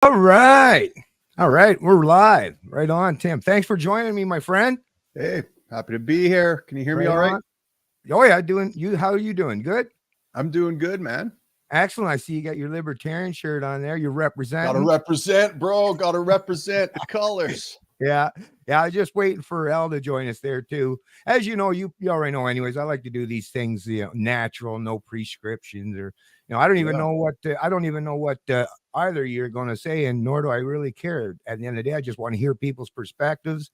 All right. All right. We're live. Right on, Tim. Thanks for joining me, my friend. Hey, happy to be here. Can you hear me Right all right? on. Oh, yeah. Doing you. How are you doing? Good. I'm doing good, man. Excellent. I see you got your libertarian shirt on there. You're Gotta representing. represent, bro. Gotta represent the colors. Yeah. Yeah. I was just waiting for Elle to join us there too. As you know, you already know anyways, I like to do these things, natural, no prescriptions or, I don't even Yeah. know what, either you're going to say, and nor do I really care. At the end of the day, I just want to hear people's perspectives.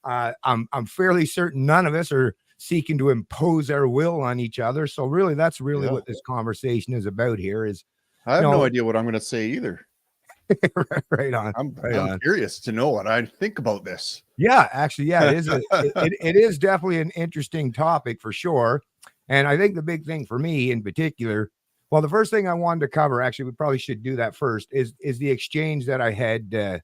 I'm fairly certain none of us are seeking to impose our will on each other. So really, that's really Yeah. what this conversation is about here is, I have no idea what I'm gonna say either. right on, right I'm on. curious to know what I think about this. Yeah, actually, yeah, it is definitely an interesting topic for sure. And I think the big thing for me in particular, well, the first thing I wanted to cover, actually, we probably should do that first, is the exchange that I had,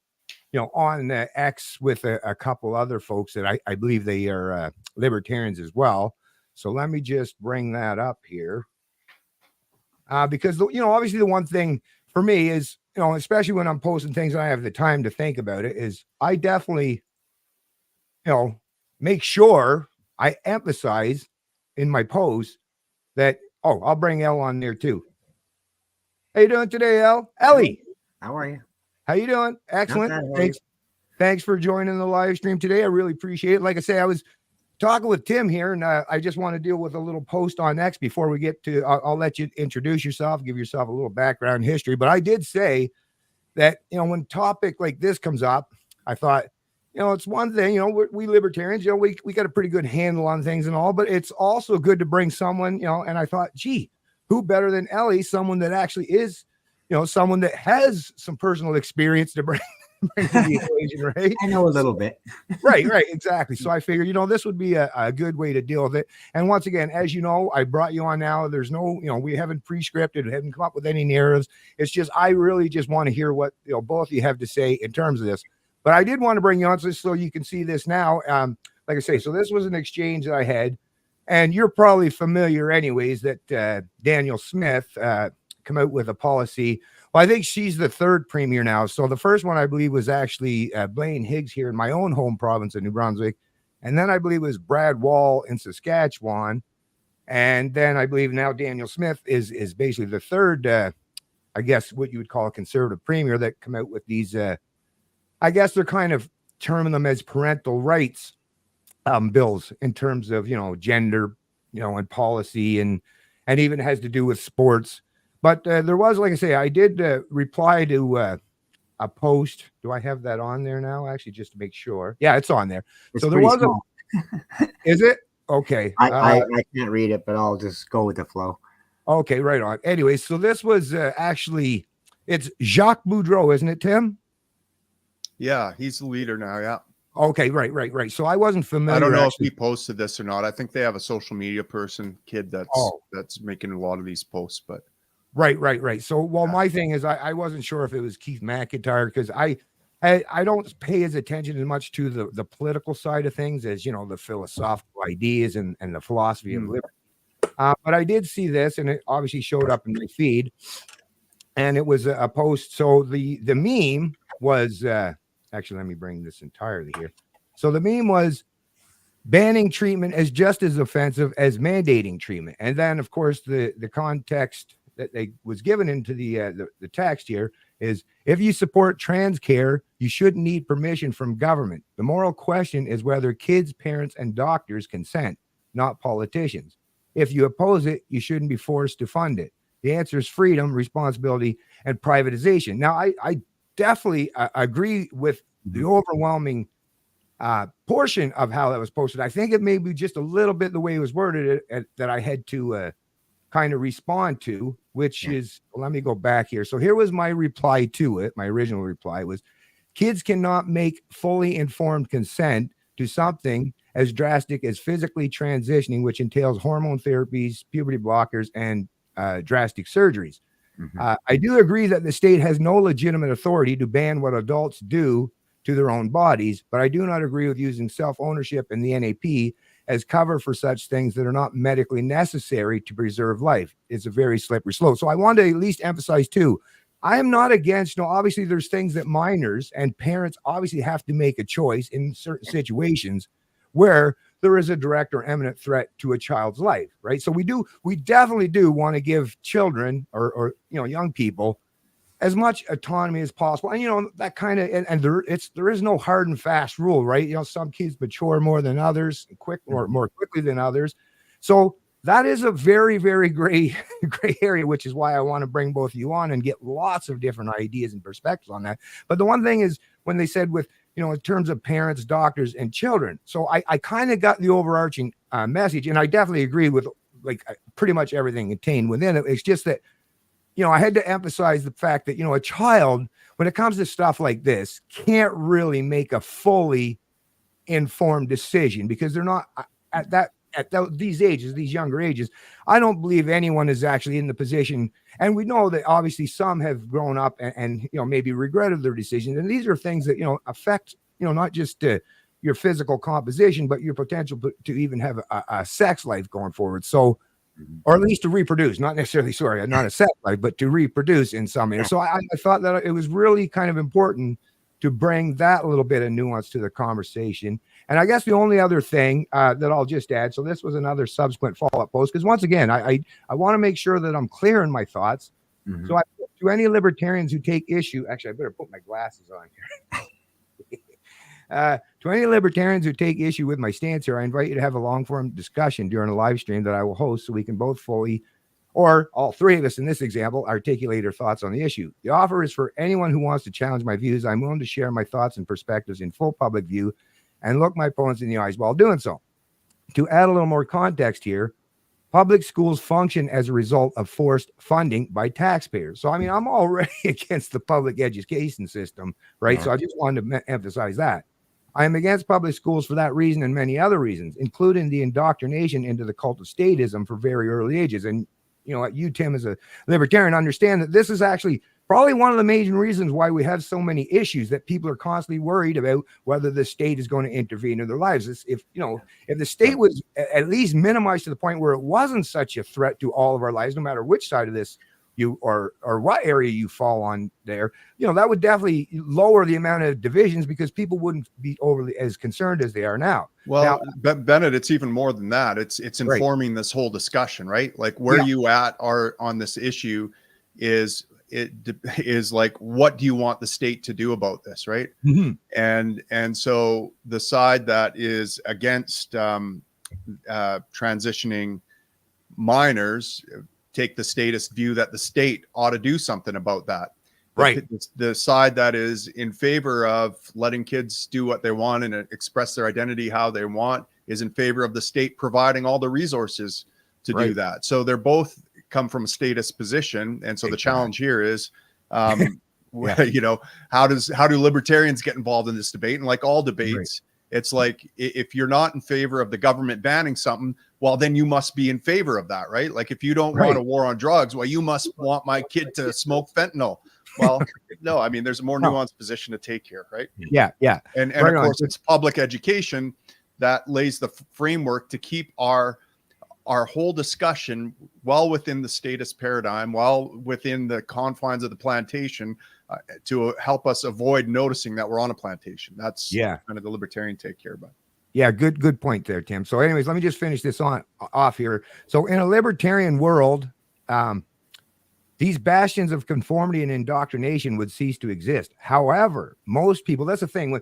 on X with a couple other folks that I believe they are libertarians as well. So let me just bring that up here. Because, obviously the one thing for me is, especially when I'm posting things and I have the time to think about it, is I definitely, make sure I emphasize in my posts that, I'll bring Elle on there too. How you doing today, Elle? Ellie, How are you? how you doing? Excellent. bad, how are Thanks. Thanks for joining the live stream today. I really appreciate it. Like I say, I was talking with Tim here, and I just want to deal with a little post on X before we get to. I'll let you introduce yourself, give yourself a little background history. But I did say that when topic like this comes up, I thought, it's one thing. We libertarians, we got a pretty good handle on things and all, but it's also good to bring someone, And I thought, gee, who better than Ellie, someone that actually is, someone that has some personal experience to bring to the equation, right? I know a little bit. Right, exactly. So I figured, this would be a good way to deal with it. And once again, as you know, I brought you on now. There's no, we haven't pre-scripted, haven't come up with any narratives. It's just, I really just want to hear what, both of you have to say in terms of this. But I did want to bring you on so you can see this now. Like I say, so this was an exchange that I had, and you're probably familiar anyways that Danielle Smith come out with a policy. Well, I think she's the third premier now. So the first one, I believe, was actually Blaine Higgs here in my own home province of New Brunswick. And then I believe it was Brad Wall in Saskatchewan. And then I believe now Danielle Smith is basically the third, I guess, what you would call a conservative premier that come out with these, I guess they're kind of terming them as parental rights bills in terms of, gender, and policy and even has to do with sports. But there was, like I say, I did reply to a post. Do I have that on there now? Actually, just to make sure. Yeah, it's on there. It's so there was small. Is it? Okay. I can't read it, but I'll just go with the flow. Okay, right on. Anyway, so this was actually, it's Jacques Boudreau, isn't it, Tim? Yeah, he's the leader now. Yeah. Okay, right. So I wasn't familiar. I don't know if he posted this or not. I think they have a social media kid that's making a lot of these posts, but. Right. So, my thing is, I wasn't sure if it was Keith McIntyre because I don't pay as attention as much to the political side of things as, the philosophical ideas and the philosophy of liberty. But I did see this, and it obviously showed up in my feed, and it was a post. So the meme was actually, let me bring this entirely here. So the meme was banning treatment as just as offensive as mandating treatment, and then of course the context that they was given into the text here is, if you support trans care, you shouldn't need permission from government. The moral question is whether kids, parents, and doctors consent, not politicians. If you oppose it, you shouldn't be forced to fund it. The answer is freedom, responsibility, and privatization. Now, I definitely agree with the overwhelming portion of how that was posted. I think it may be just a little bit the way it was worded that I had to kind of respond to, which is, let me go back here. So here was my reply to it. My original reply was, kids cannot make fully informed consent to something as drastic as physically transitioning, which entails hormone therapies, puberty blockers, and drastic surgeries. I do agree that the state has no legitimate authority to ban what adults do to their own bodies, but I do not agree with using self-ownership in the NAP as cover for such things that are not medically necessary to preserve life. It's a very slippery slope. So I want to at least emphasize too, I am not against, obviously there's things that minors and parents obviously have to make a choice in certain situations where there is a direct or imminent threat to a child's life, right? So we definitely do want to give children or young people as much autonomy as possible. And, that kind of, and there is no hard and fast rule, right? Some kids mature more than others, more quickly than others. So that is a very, very gray area, which is why I want to bring both of you on and get lots of different ideas and perspectives on that. But the one thing is when they said with, in terms of parents, doctors, and children. So I kind of got the overarching message, and I definitely agree with pretty much everything contained within it. It's just that, I had to emphasize the fact that, a child, when it comes to stuff like this, can't really make a fully informed decision because they're not these ages, these younger ages. I don't believe anyone is actually in the position. And we know that obviously some have grown up and maybe regretted their decisions. And these are things that, affect, not just your physical composition, but your potential to even have a sex life going forward. So, or at least to reproduce, not necessarily, not a sex life, but to reproduce in some area. So I thought that it was really kind of important to bring that little bit of nuance to the conversation. And I guess the only other thing that I'll just add, so this was another subsequent follow-up post, because once again, I want to make sure that I'm clear in my thoughts. Mm-hmm. So to any libertarians who take issue, actually, I better put my glasses on here. To any libertarians who take issue with my stance here, I invite you to have a long-form discussion during a live stream that I will host so we can both fully, or all three of us in this example, articulate our thoughts on the issue. The offer is for anyone who wants to challenge my views. I'm willing to share my thoughts and perspectives in full public view and look my opponents in the eyes while doing so. To add a little more context here, public schools function as a result of forced funding by taxpayers. So, I'm already against the public education system, right? Yeah. So I just wanted to emphasize that. I am against public schools for that reason and many other reasons, including the indoctrination into the cult of statism for very early ages. And, you, Tim, as a libertarian, understand that this is actually probably one of the major reasons why we have so many issues, that people are constantly worried about whether the state is going to intervene in their lives. If the state was at least minimized to the point where it wasn't such a threat to all of our lives, no matter which side of this you or what area you fall on there, that would definitely lower the amount of divisions because people wouldn't be overly as concerned as they are now. Well, Bennett, it's even more than that. It's informing this whole discussion, right? Like where you at are on this issue is like, what do you want the state to do about this, right? Mm-hmm. And so the side that is against transitioning minors take the statist view that the state ought to do something about that. Right. The side that is in favor of letting kids do what they want and express their identity how they want is in favor of the state providing all the resources to do that. So they're both come from a statist position. And so the challenge here is, how do libertarians get involved in this debate? And like all debates, it's like, if you're not in favor of the government banning something, well, then you must be in favor of that, right? Like if you don't want a war on drugs, well, you must want my kid to smoke fentanyl. Well, no, there's a more nuanced position to take here, right? Yeah. And of course, it's public education that lays the framework to keep our whole discussion well within the statist paradigm, well within the confines of the plantation, to help us avoid noticing that we're on a plantation. That's kind of the libertarian take here. But yeah, good point there, Tim. So anyways, let me just finish this off here. So in a libertarian world, these bastions of conformity and indoctrination would cease to exist. However, most people, that's the thing.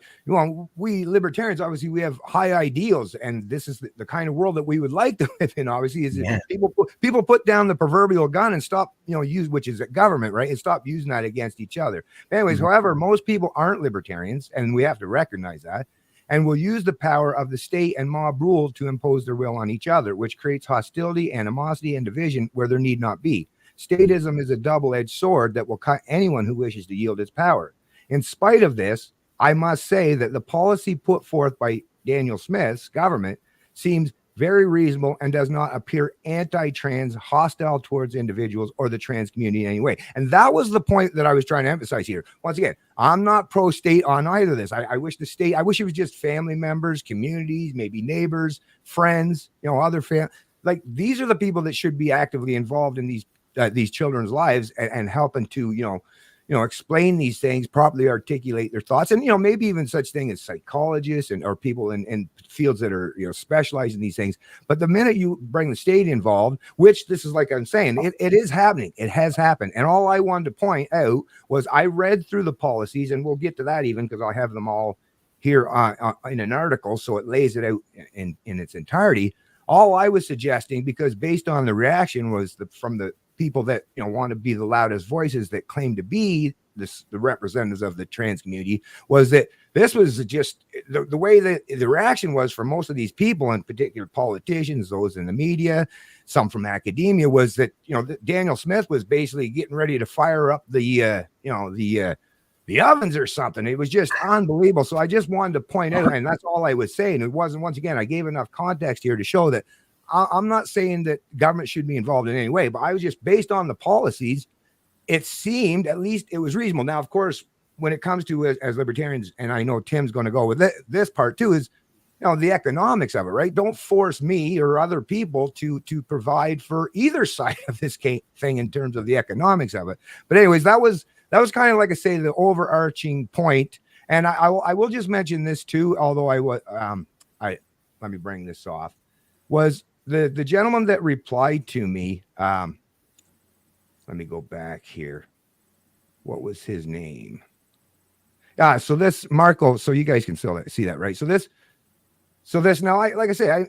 We libertarians, obviously, we have high ideals, and this is the kind of world that we would like to live in, obviously, is people put down the proverbial gun and stop, which is a government, right? And stop using that against each other. Anyways, however, most people aren't libertarians, and we have to recognize that, and will use the power of the state and mob rule to impose their will on each other, which creates hostility, animosity, and division where there need not be. Statism is a double-edged sword that will cut anyone who wishes to yield its power. In spite of this, I must say that the policy put forth by Danielle Smith's government seems very reasonable and does not appear anti-trans, hostile towards individuals or the trans community in any way. And that was the point that I was trying to emphasize here. Once again, I'm not pro-state on either of this. I wish it was just family members, communities, maybe neighbors, friends, other like these are the people that should be actively involved in these children's lives and helping to, explain these things, properly articulate their thoughts, and maybe even such thing as psychologists or people in fields that are specialized in these things. But the minute you bring the state involved, which this is like I'm saying, it is happening. It has happened. And all I wanted to point out was I read through the policies, and we'll get to that even because I'll have them all here in an article, so it lays it out in its entirety. All I was suggesting, because based on the reaction was from the people that want to be the loudest voices that claim to be the representatives of the trans community, was that this was just the way that the reaction was from most of these people, in particular politicians, those in the media, some from academia, was that Danielle Smith was basically getting ready to fire up the ovens or something. It was just unbelievable. So I just wanted to point out, and that's all I was saying. It wasn't, once again, I gave enough context here to show that I'm not saying that government should be involved in any way, but I was just, based on the policies, it seemed at least it was reasonable. Now, of course, when it comes to as libertarians, and I know Tim's going to go with this part too, is the economics of it, right? Don't force me or other people to provide for either side of this thing in terms of the economics of it. But anyways, that was kind of, like I say, the overarching point. And I will just mention this too, although let me bring this off, was the gentleman that replied to me. Let me go back here. What was his name? So this Marco, so you guys can still see that, right? So this now, like I say,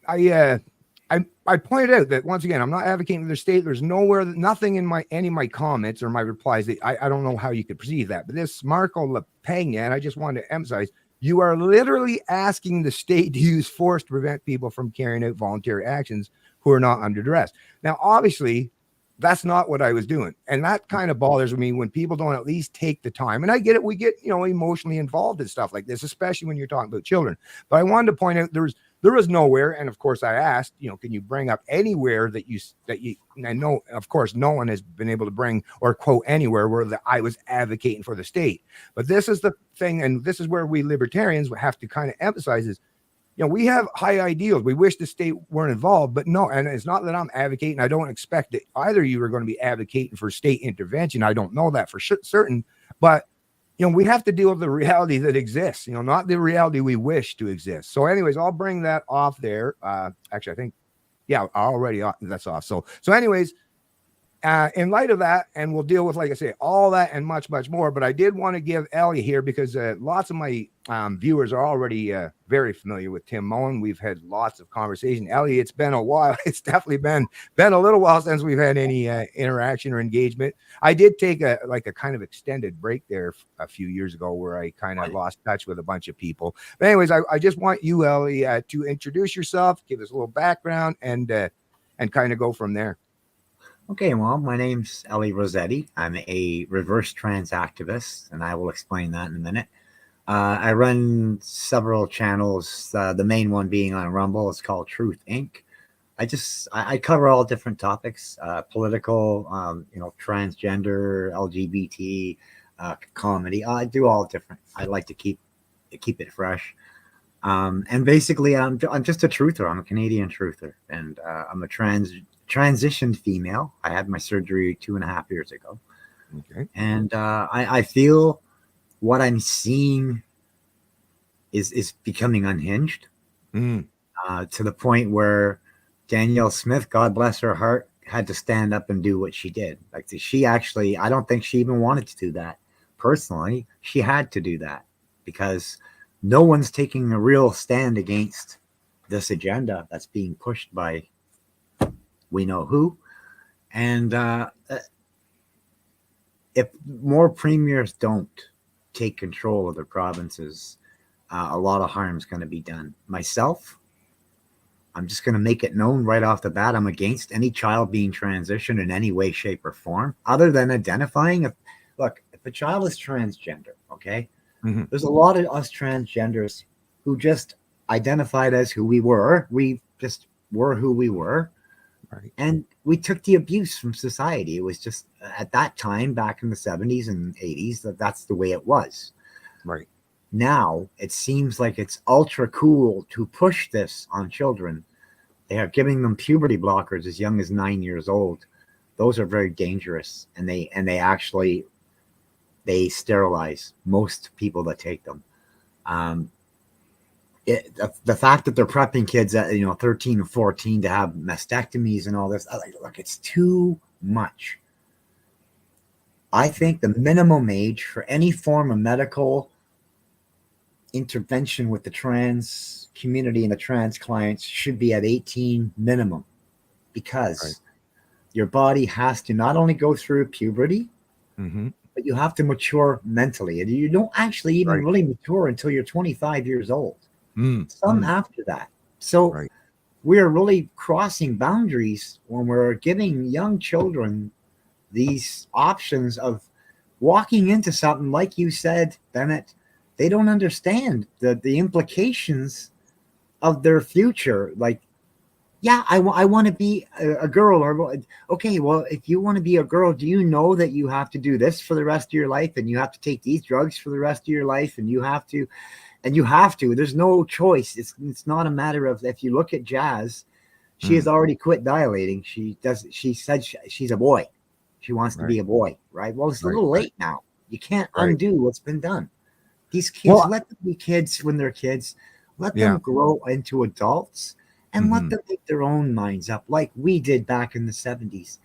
I pointed out that, once again, I'm not advocating for the state. There's nothing in any of my comments or my replies that I don't know how you could perceive that. But this Marco LaPena, and I just wanted to emphasize, you are literally asking the state to use force to prevent people from carrying out voluntary actions who are not under duress. Now, obviously, that's not what I was doing. And that kind of bothers me when people don't at least take the time. And I get it. We get, emotionally involved in stuff like this, especially when you're talking about children. But I wanted to point out there was nowhere. And of course I asked, can you bring up anywhere that you, and I know, of course, no one has been able to bring or quote anywhere where I was advocating for the state. But this is the thing. And this is where we libertarians have to kind of emphasize is, we have high ideals. We wish the state weren't involved, but no. And it's not that I'm advocating. I don't expect that either of you are going to be advocating for state intervention. I don't know that for certain, but we have to deal with the reality that exists, not the reality we wish to exist. So anyways, I'll bring that off there. Actually, I think, yeah, already that's off. So anyways, in light of that, and we'll deal with, like I say, all that and much, much more. But I did want to give Elle here because lots of my viewers are already very familiar with Tim Moen. We've had lots of conversation. Elle, it's been a while. It's definitely been a little while since we've had any interaction or engagement. I did take a kind of extended break there a few years ago where I kind of lost touch with a bunch of people. But anyways, I just want you, Elle, to introduce yourself, give us a little background, and kind of go from there. Okay, well, my name's Elle Rossetti. I'm a reverse trans activist, and I will explain that in a minute. I run several channels, the main one being on Rumble. It's called Truth Inc. I cover all different topics, political, transgender, LGBT, comedy. I do all different. I like to keep it fresh. And basically, I'm just a truther. I'm a Canadian truther, and I'm a transitioned female. I had my surgery 2.5 years ago. Okay. And I feel what I'm seeing is becoming unhinged to the point where Danielle Smith, God bless her heart, had to stand up and do what she did. Like, she actually, I don't think she even wanted to do that. Personally, she had to do that because no one's taking a real stand against this agenda that's being pushed by we know who. And if more premiers don't take control of their provinces, a lot of harm is going to be done. Myself, I'm just going to make it known right off the bat, I'm against any child being transitioned in any way, shape, or form, other than identifying. If a child is transgender, okay, there's a lot of us transgenders who just identified as who we were. We just were who we were. Right. And we took the abuse from society. It was just at that time, back in the 70s and 80s, that's the way it was. Right. Now, it seems like it's ultra cool to push this on children. They are giving them puberty blockers as young as 9 years old. Those are very dangerous. And they actually they sterilize most people that take them. The fact that they're prepping kids at 13 or 14 to have mastectomies and all this, look, it's too much. I think the minimum age for any form of medical intervention with the trans community and the trans clients should be at 18 minimum, because your body has to not only go through puberty, but you have to mature mentally. And you don't actually even really mature until you're 25 years old. Some after that. So we're really crossing boundaries when we're giving young children these options of walking into something, like you said, Bennett. They don't understand the implications of their future. Like, yeah, I want to be a girl. Or, okay, well, if you want to be a girl, do you know that you have to do this for the rest of your life, and you have to take these drugs for the rest of your life, and you have to. There's no choice. It's not a matter of, if you look at Jazz, she has already quit dilating. She said she's a boy. She wants to be a boy, right? Well, it's a little late now. You can't undo what's been done. These kids, let them be kids when they're kids. Let them grow into adults, and let them make their own minds up, like we did back in the 70s.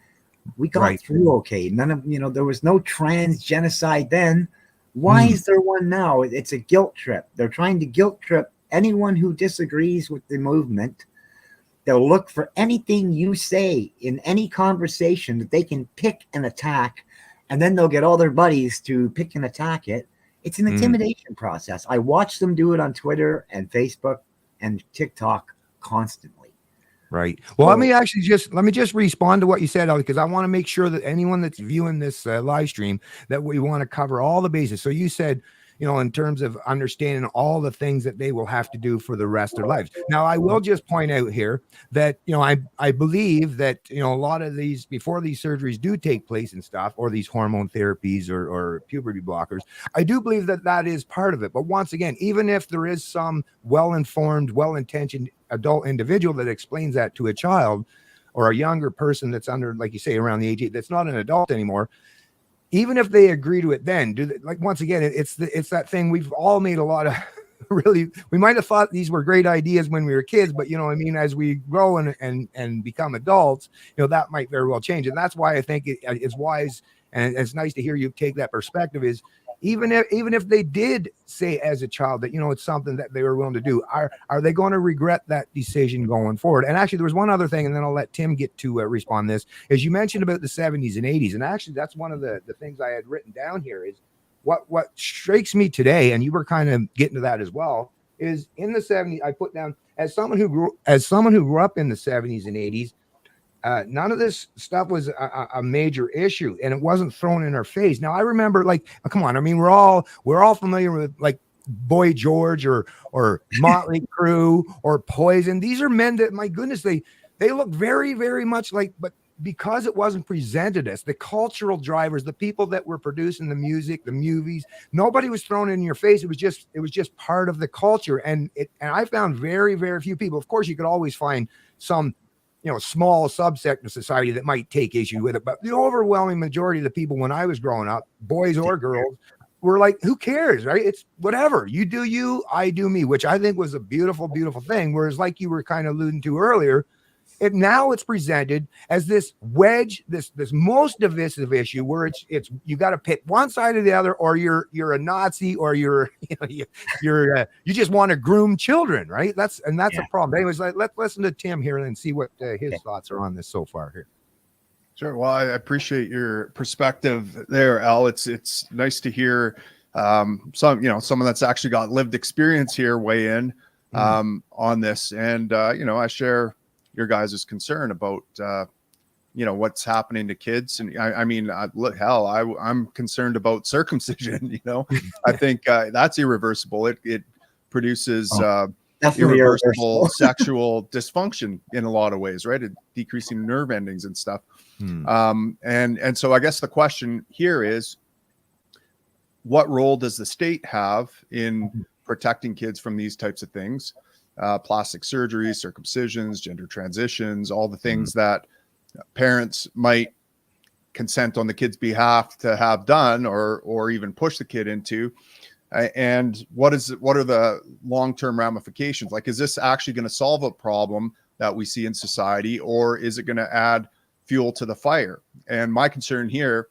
We got through okay. None of, there was no trans genocide then. Why is there one now? It's a guilt trip. They're trying to guilt trip anyone who disagrees with the movement. They'll look for anything you say in any conversation that they can pick and attack, and then they'll get all their buddies to pick and attack it. It's an intimidation process. I watch them do it on Twitter and Facebook and TikTok constantly. Right. Well, let me just respond to what you said, because I want to make sure that anyone that's viewing this live stream, that we want to cover all the bases. So you said, in terms of understanding all the things that they will have to do for the rest of their lives. Now, I will just point out here that, I believe that, a lot of these, before these surgeries do take place and stuff, or these hormone therapies or puberty blockers, I do believe that that is part of it. But once again, even if there is some well-informed, well-intentioned adult individual that explains that to a child or a younger person that's under, like you say, around the age 8, that's not an adult anymore, even if they agree to it, then once again, it's that thing. We've all made a lot of we might have thought these were great ideas when we were kids, but as we grow and become adults, that might very well change. And that's why I think it's wise, and it's nice to hear you take that perspective, is even if they did say as a child that, it's something that they were willing to do, are they going to regret that decision going forward? And actually, there was one other thing, and then I'll let Tim get to respond to this, is you mentioned about the 70s and 80s. And actually, that's one of the things I had written down here, is what strikes me today, and you were kind of getting to that as well, is in the 70s, I put down, as someone who grew up in the 70s and 80s, none of this stuff was a major issue, and it wasn't thrown in our face. Now, I remember, come on, I mean, we're all familiar with Boy George or Motley Crue or Poison. These are men that, my goodness, they look very, very much like, but because it wasn't presented as the cultural drivers, the people that were producing the music, the movies, nobody was thrown in your face. It was just part of the culture, and I found very, very few people. Of course, you could always find some small subsect of society that might take issue with it. But the overwhelming majority of the people when I was growing up, boys or girls, were like, who cares, right? It's whatever. You do you, I do me, which I think was a beautiful, beautiful thing. Whereas, like you were kind of alluding to earlier, now it's presented as this wedge, this most divisive issue where it's you got to pick one side or the other, or you're a Nazi, or you just want to groom children, right? That's a problem. Anyways, let's listen to Tim here and see what his thoughts are on this so far here. Sure. Well, I appreciate your perspective there, Elle. It's nice to hear someone that's actually got lived experience here weigh in on this, and I share your guys' concern about what's happening to kids. And I'm concerned about circumcision. I think that's irreversible. It produces irreversible sexual dysfunction in a lot of ways, right? Decreasing nerve endings and stuff. And so I guess the question here is, what role does the state have in protecting kids from these types of things? Plastic surgeries, circumcisions, gender transitions, all the things that parents might consent on the kid's behalf to have done, or even push the kid into. And what are the long-term ramifications? Like, is this actually going to solve a problem that we see in society, or is it going to add fuel to the fire? And my concern here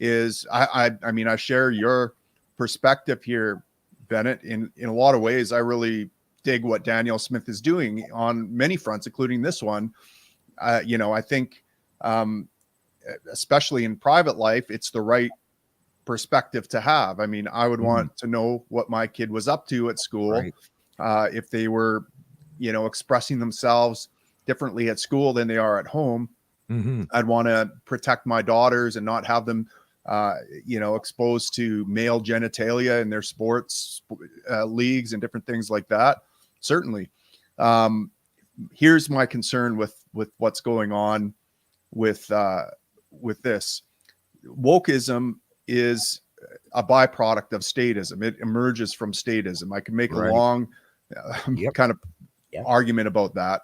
is, I mean, I share your perspective here, Bennett. In a lot of ways, I really dig what Danielle Smith is doing on many fronts, including this one. I think, especially in private life, it's the right perspective to have. I mean, I would want to know what my kid was up to at school. Right. If they were, expressing themselves differently at school than they are at home. I'd want to protect my daughters and not have them, exposed to male genitalia in their sports leagues and different things like that. Certainly. Here's my concern with what's going on with this. Wokeism is a byproduct of statism. It emerges from statism. I can make a long kind of argument about that.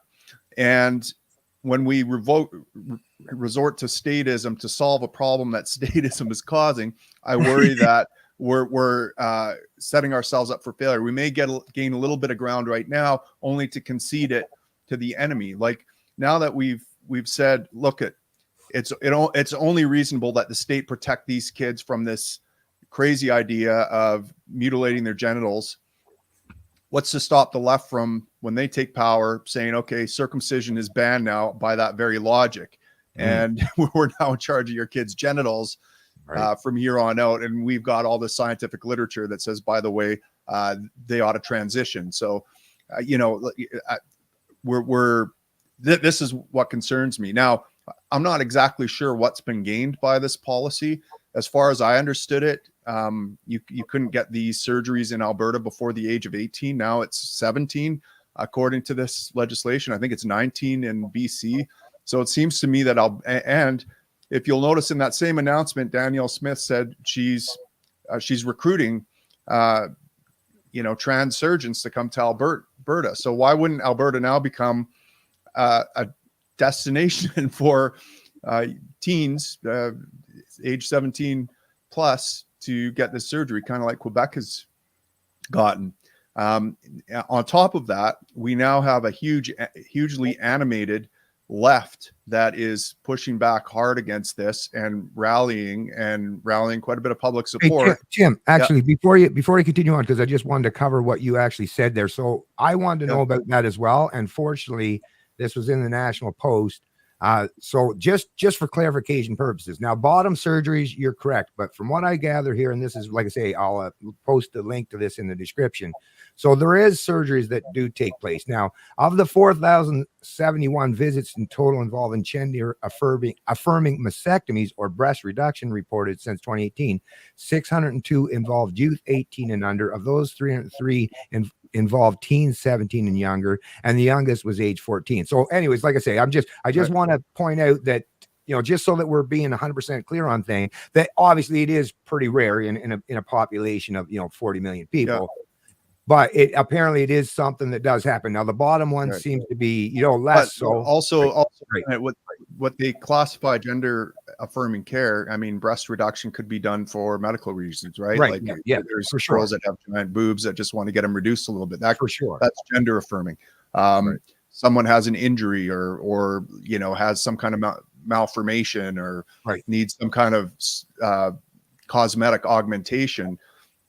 And when we resort to statism to solve a problem that statism is causing, I worry that we're setting ourselves up for failure. We may gain a little bit of ground right now, only to concede it to the enemy. Like, now that we've said, look, it's only reasonable that the state protect these kids from this crazy idea of mutilating their genitals. What's to stop the left from, when they take power, saying, okay, circumcision is banned now by that very logic, and we're now in charge of your kids' genitals from here on out. And we've got all this scientific literature that says, by the way, they ought to transition. So, this is what concerns me. Now, I'm not exactly sure what's been gained by this policy. As far as I understood it, you couldn't get these surgeries in Alberta before the age of 18. Now it's 17, according to this legislation. I think it's 19 in BC. So it seems to me that and if you'll notice in that same announcement, Danielle Smith said she's recruiting, trans surgeons to come to Alberta. So why wouldn't Alberta now become a destination for teens age 17 plus to get this surgery, kind of like Quebec has gotten? On top of that, we now have a hugely animated left that is pushing back hard against this and rallying quite a bit of public support. Hey, Tim, actually, before you continue on, because I just wanted to cover what you actually said there. So I wanted to know about that as well. And fortunately, this was in the National Post. So just for clarification purposes, now, bottom surgeries, you're correct. But from what I gather here, and this is, like I say, I'll post a link to this in the description. So there is surgeries that do take place. Now, of the 4,071 visits in total involving gender affirming mastectomies or breast reduction reported since 2018, 602 involved youth 18 and under. Of those, 303 involved teens 17 and younger, and the youngest was age 14. So anyways, like I say, I just want to point out that, just so that we're being 100% clear on things, that obviously it is pretty rare in a population of 40 million people. But apparently it is something that does happen. Now, the bottom one seems to be, less. So also what they classify gender affirming care. I mean, breast reduction could be done for medical reasons, right? Right. Like, there's for sure girls that have giant boobs that just want to get them reduced a little bit. That for sure. That's gender affirming. Someone has an injury or has some kind of malformation or needs some kind of cosmetic augmentation.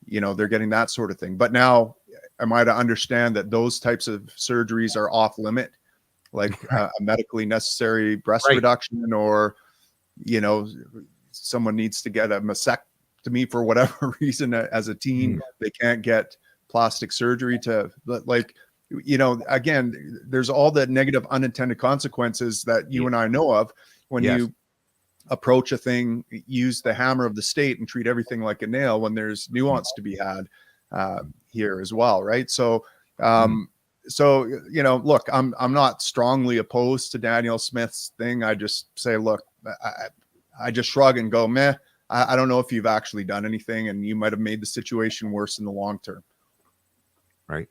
They're getting that sort of thing. But now, am I to understand that those types of surgeries are off limit, like a medically necessary breast reduction, or someone needs to get a mastectomy for whatever reason as a teen, they can't get plastic surgery to, again, there's all the negative unintended consequences that you and I know of when you approach a thing, use the hammer of the state and treat everything like a nail, when there's nuance to be had here as well, right? So look, I'm not strongly opposed to Danielle Smith's thing. I just say, look, I just shrug and go, meh. I don't know if you've actually done anything, and you might have made the situation worse in the long term. Right.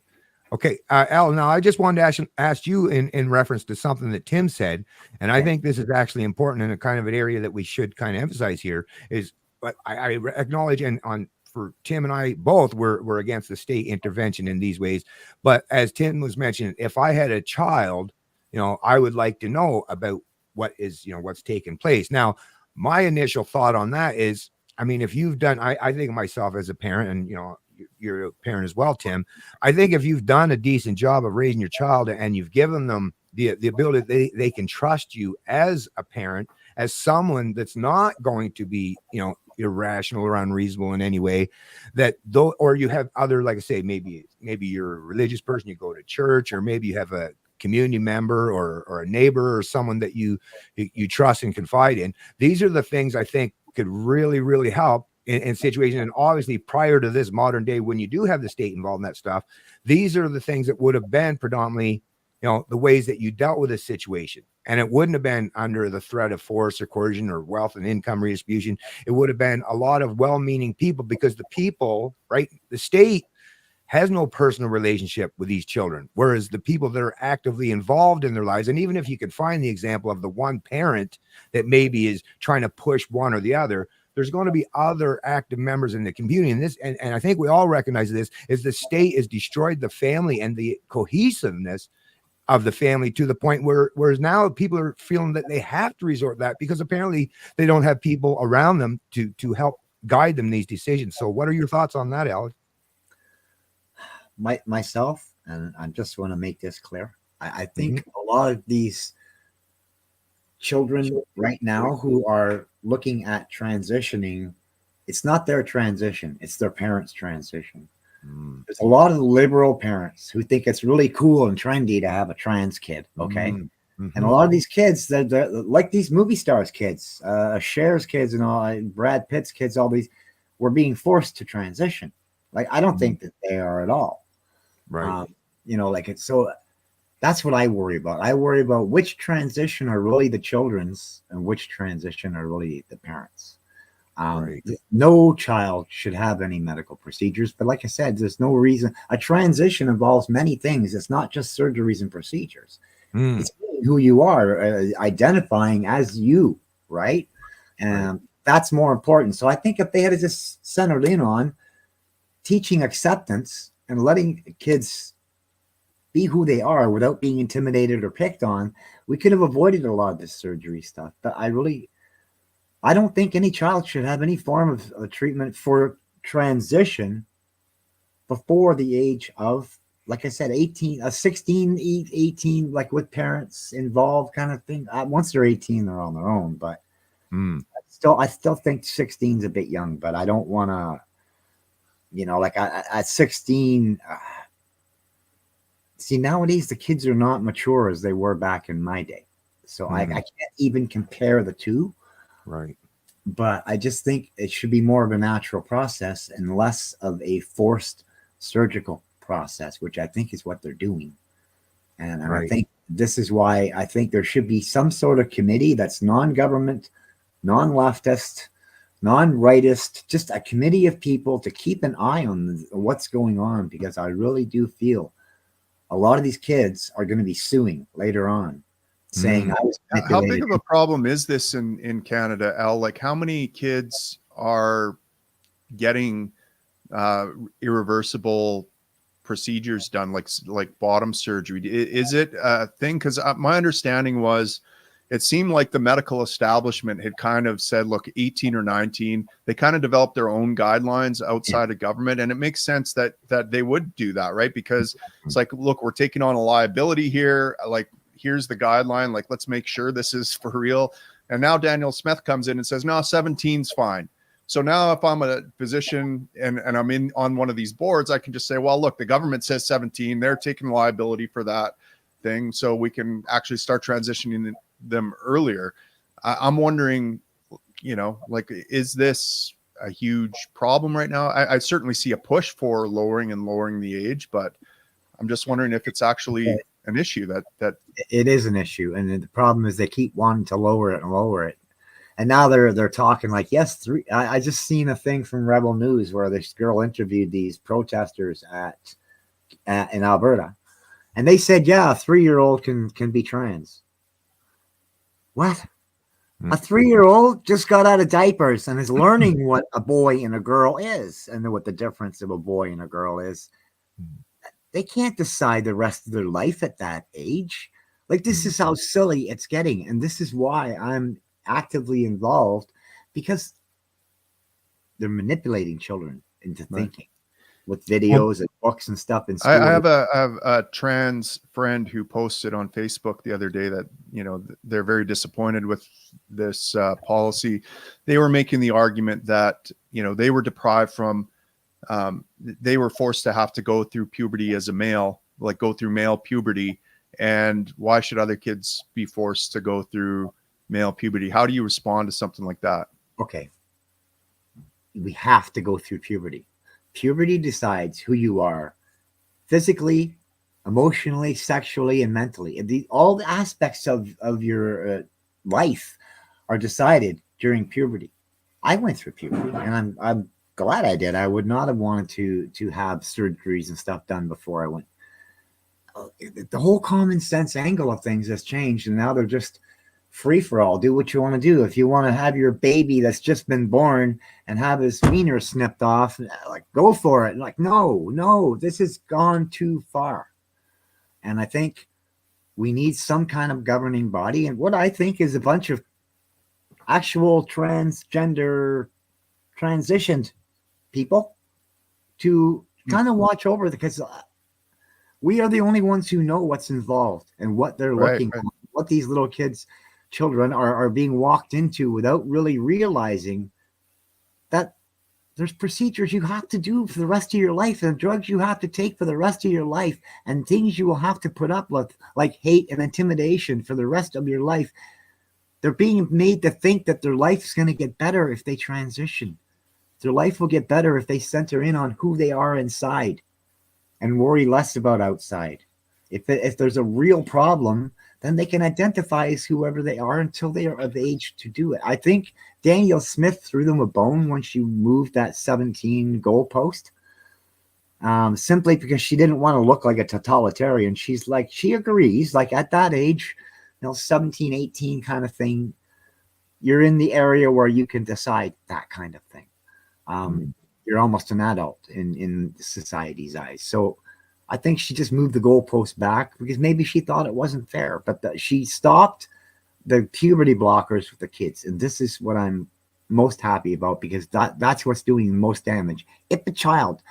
Okay, Elle, now I just wanted to ask you in reference to something that Tim said, and I think this is actually important and a kind of an area that we should kind of emphasize here is, but I acknowledge and on for Tim and I both we're against the state intervention in these ways. But as Tim was mentioning, if I had a child, I would like to know about what is, what's taking place. Now, my initial thought on that is, I mean, if you've done, I think of myself as a parent, and you're a parent as well, Tim. I think if you've done a decent job of raising your child and you've given them the ability, they can trust you as a parent, as someone that's not going to be, irrational or unreasonable in any way, that though, or you have other, like I say, maybe you're a religious person, you go to church, or maybe you have a community member or a neighbor or someone that you trust and confide in. These are the things I think could really, really help in situations. And obviously prior to this modern day, when you do have the state involved in that stuff, these are the things that would have been predominantly, the ways that you dealt with a situation. And it wouldn't have been under the threat of force or coercion or wealth and income redistribution. It would have been a lot of well-meaning people, because the people, right, the state has no personal relationship with these children, whereas the people that are actively involved in their lives, and even if you could find the example of the one parent that maybe is trying to push one or the other, there's going to be other active members in the community. And this, and I think we all recognize this, is the state has destroyed the family and the cohesiveness of the family to the point whereas now people are feeling that they have to resort to that because apparently they don't have people around them to help guide them in these decisions. So what are your thoughts on that, Alex? Myself, and I just want to make this clear, I think a lot of these children right now who are looking at transitioning, it's not their transition, it's their parents' transition. There's a lot of liberal parents who think it's really cool and trendy to have a trans kid, okay? And a lot of these kids, they're like these movie stars kids, Cher's kids and all, Brad Pitt's kids, all these were being forced to transition. Like, I don't think that they are at all. Right. Like it's so that's what I worry about. I worry about which transition are really the children's and which transition are really the parents. Right. No child should have any medical procedures, but like I said, there's no reason. A transition involves many things. It's not just surgeries and procedures. It's who you are, identifying as you, right? And that's more important. So I think if they had just centered in on teaching acceptance and letting kids be who they are without being intimidated or picked on, we could have avoided a lot of this surgery stuff. But I don't think any child should have any form of treatment for transition before the age of, like I said, 18, 16, 18, like with parents involved kind of thing. Once they're 18, they're on their own. But I still think 16 is a bit young, but I don't want to, like at 16, see, nowadays the kids are not mature as they were back in my day. So I can't even compare the two. Right. But I just think it should be more of a natural process and less of a forced surgical process, which I think is what they're doing. And I think this is why I think there should be some sort of committee that's non-government, non-leftist, non-rightist, just a committee of people to keep an eye on what's going on, because I really do feel a lot of these kids are going to be suing later on, saying I was manipulated. How big of a problem is this in Canada, Elle? Like, how many kids are getting irreversible procedures done, like bottom surgery? Is it a thing? Because my understanding was it seemed like the medical establishment had kind of said, look, 18 or 19, they kind of developed their own guidelines outside of government. And it makes sense that they would do that, right? Because it's like, look, we're taking on a liability here. Like, here's the guideline. Like, let's make sure this is for real. And now Danielle Smith comes in and says, no, 17's fine. So now if I'm a physician and I'm on one of these boards, I can just say, well, look, the government says 17, they're taking liability for that thing. So we can actually start transitioning them earlier. I'm wondering, like, is this a huge problem right now? I certainly see a push for lowering the age, but I'm just wondering if it's actually an issue that it is an issue. And the problem is they keep wanting to lower it and lower it. And now they're talking like, yes, I just seen a thing from Rebel News where this girl interviewed these protesters at in Alberta, and they said, yeah, a 3-year-old can be trans. What? A 3-year-old just got out of diapers and is learning what a boy and a girl is, and what the difference of a boy and a girl is. They can't decide the rest of their life at that age. Like, this is how silly it's getting, and this is why I'm actively involved, because they're manipulating children into thinking with videos and books and stuff in school. I have a trans friend who posted on Facebook the other day that, you know, they're very disappointed with this policy. They were making the argument that, you know, they were deprived from, they were forced to have to go through puberty as a male, like go through male puberty. And why should other kids be forced to go through male puberty? How do you respond to something like that? Okay. We have to go through puberty. Puberty decides who you are physically, emotionally, sexually, and mentally. All the aspects of your life are decided during puberty. I went through puberty, and I'm glad I did. I would not have wanted to have surgeries and stuff done before I went. The whole common sense angle of things has changed, and now they're just free for all. Do what you want to do. If you want to have your baby that's just been born and have his wiener snipped off, like, go for it. Like, no, this has gone too far. And I think we need some kind of governing body. And what I think is a bunch of actual transgender transitioned people to kind of watch over, because we are the only ones who know what's involved and what they're looking at, what these little children are being walked into without really realizing that there's procedures you have to do for the rest of your life, and drugs you have to take for the rest of your life, and things you will have to put up with, like hate and intimidation, for the rest of your life. They're being made to think that their life's going to get better if they transition. Their life will get better if they center in on who they are inside and worry less about outside. If there's a real problem, then they can identify as whoever they are until they are of age to do it. I think Danielle Smith threw them a bone when she moved that 17 goalpost, simply because she didn't want to look like a totalitarian. She's like, she agrees, like at that age, 17, 18 kind of thing, you're in the area where you can decide that kind of thing. You're almost an adult in society's eyes. So I think she just moved the goalpost back because maybe she thought it wasn't fair, but she stopped the puberty blockers with the kids. And this is what I'm most happy about, because that's what's doing the most damage. If a child